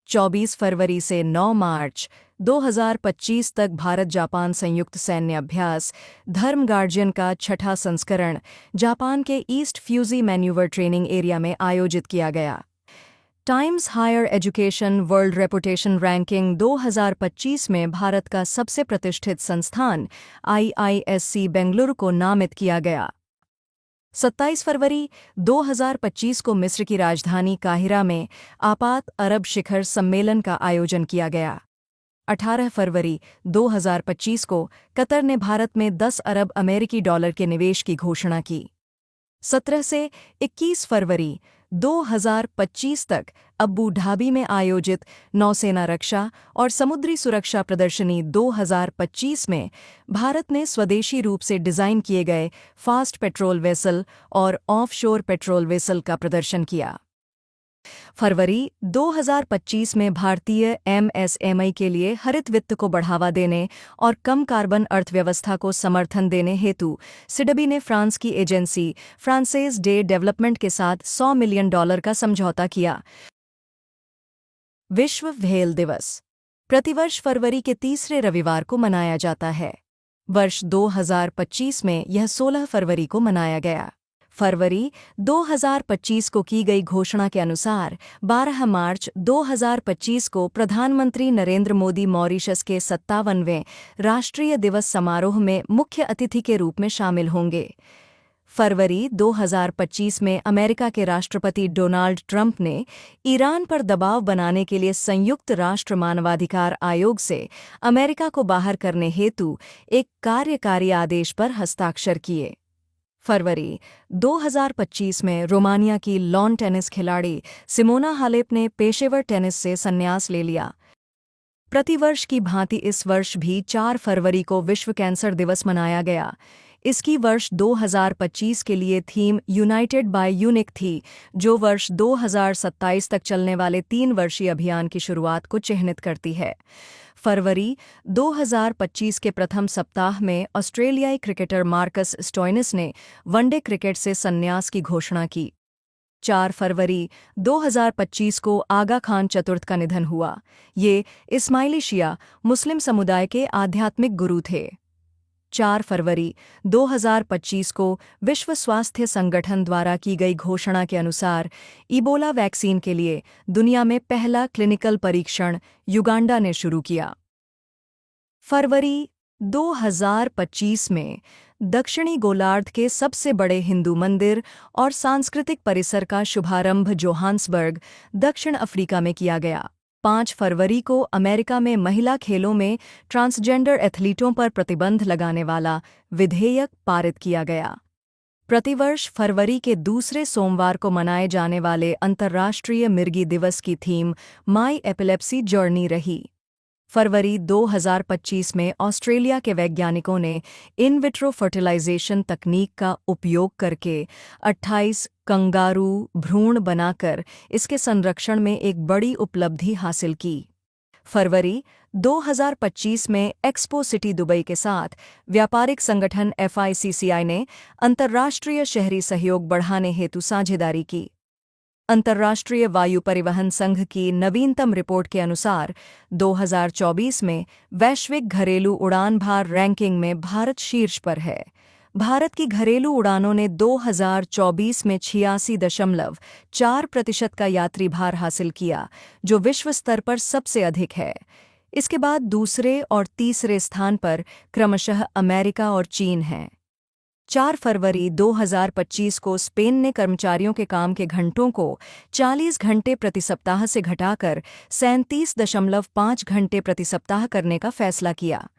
24 फरवरी से 9 मार्च 2025 तक भारत जापान संयुक्त सैन्य अभ्यास धर्म गार्जियन का छठा संस्करण जापान के East Fuji manoeuvre training area में आयोजित किया गया। Times Higher Education World reputation ranking 2025 में भारत का सबसे प्रतिष्ठित संस्थान IISc बेंगलुरु को नामित किया गया। 27 फरवरी 2025 को मिस्र की राजधानी काहिरा में आपात अरब शिखर सम्मेलन का आयोजन किया गया। 18 फरवरी 2025 को कतर ने भारत में 10 अरब अमेरिकी डॉलर के निवेश की घोषणा की। 17 से 21 फरवरी 2025 तक अबू धाबी में आयोजित नौसेना रक्षा और समुद्री सुरक्षा प्रदर्शनी 2025 में भारत ने स्वदेशी रूप से डिज़ाइन किए गए फास्ट पेट्रोल वेसल और ऑफशोर पेट्रोल वेसल का प्रदर्शन किया। फरवरी 2025 में भारतीय MSME के लिए हरित वित्त को बढ़ावा देने और कम कार्बन अर्थव्यवस्था को समर्थन देने हेतु सिडबी ने फ्रांस की एजेंसी फ्रांसेस डे डेवलपमेंट के साथ $100 मिलियन का समझौता किया। विश्व व्हेल दिवस प्रतिवर्ष फरवरी के तीसरे रविवार को मनाया जाता है। वर्ष 2025 में यह 16 फरवरी को मनाया गया। फरवरी 2025 को की गई घोषणा के अनुसार 12 मार्च 2025 को प्रधानमंत्री नरेंद्र मोदी मॉरिशस के 57वें राष्ट्रीय दिवस समारोह में मुख्य अतिथि के रूप में शामिल होंगे। फरवरी 2025 में अमेरिका के राष्ट्रपति डोनाल्ड ट्रंप ने ईरान पर दबाव बनाने के लिए संयुक्त राष्ट्र मानवाधिकार आयोग से अमेरिका को बाहर करने हेतु एक कार्यकारी आदेश पर हस्ताक्षर किए। फरवरी 2025 में रोमानिया की लॉन टेनिस खिलाड़ी सिमोना हालेप ने पेशेवर टेनिस से संन्यास ले लिया। प्रतिवर्ष की भांति इस वर्ष भी 4 फरवरी को विश्व कैंसर दिवस मनाया गया। इसकी वर्ष 2025 के लिए थीम यूनाइटेड बाय यूनिक थी, जो वर्ष 2027 तक चलने वाले 3 वर्षीय अभियान की शुरुआत को चिह्नित करती है। फरवरी 2025 के प्रथम सप्ताह में ऑस्ट्रेलियाई क्रिकेटर मार्कस स्टोइनिस ने वनडे क्रिकेट से संन्यास की घोषणा की। 4 फरवरी 2025 को आगा खान चतुर्थ का निधन हुआ। ये इस्माइली शिया मुस्लिम समुदाय के आध्यात्मिक गुरु थे। 4 फरवरी 2025 को विश्व स्वास्थ्य संगठन द्वारा की गई घोषणा के अनुसार इबोला वैक्सीन के लिए दुनिया में पहला क्लिनिकल परीक्षण युगांडा ने शुरू किया। फरवरी 2025 में दक्षिणी गोलार्ध के सबसे बड़े हिंदू मंदिर और सांस्कृतिक परिसर का शुभारंभ जोहान्सबर्ग, दक्षिण अफ्रीका में किया गया। 5 फरवरी को अमेरिका में महिला खेलों में ट्रांसजेंडर एथलीटों पर प्रतिबंध लगाने वाला विधेयक पारित किया गया। प्रतिवर्ष फरवरी के दूसरे सोमवार को मनाए जाने वाले अंतर्राष्ट्रीय मिर्गी दिवस की थीम माई एपिलेप्सी जर्नी रही। फरवरी 2025 में ऑस्ट्रेलिया के वैज्ञानिकों ने इन विट्रो फर्टिलाइजेशन तकनीक का उपयोग करके 28 कंगारू भ्रूण बनाकर इसके संरक्षण में एक बड़ी उपलब्धि हासिल की। फरवरी 2025 में एक्सपो सिटी दुबई के साथ व्यापारिक संगठन FICCI ने अंतर्राष्ट्रीय शहरी सहयोग बढ़ाने हेतु साझेदारी की। अंतर्राष्ट्रीय वायु परिवहन संघ की नवीनतम रिपोर्ट के अनुसार 2024 में वैश्विक घरेलू उड़ान भार रैंकिंग में भारत शीर्ष पर है। भारत की घरेलू उड़ानों ने 2024 में 86.4% का यात्री भार हासिल किया, जो विश्व स्तर पर सबसे अधिक है। इसके बाद दूसरे और तीसरे स्थान पर क्रमशः अमेरिका और चीन हैं। 4 फरवरी 2025 को स्पेन ने कर्मचारियों के काम के घंटों को 40 घंटे प्रति सप्ताह से घटाकर 37.5 घंटे प्रति सप्ताह करने का फैसला किया।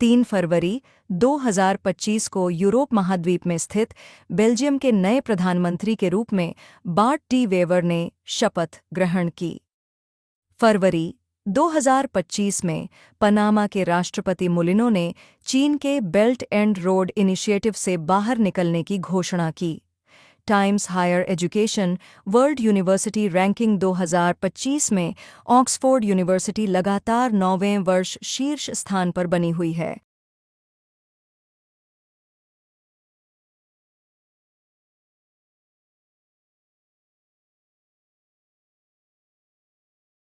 3 फरवरी 2025 को यूरोप महाद्वीप में स्थित बेल्जियम के नए प्रधानमंत्री के रूप में बार्ट डी वेवर ने शपथ ग्रहण की। फरवरी 2025 में पनामा के राष्ट्रपति मुलिनो ने चीन के बेल्ट एंड रोड इनिशिएटिव से बाहर निकलने की घोषणा की। Times Higher Education World University ranking 2025 में ऑक्सफोर्ड यूनिवर्सिटी लगातार 9वें वर्ष शीर्ष स्थान पर बनी हुई है।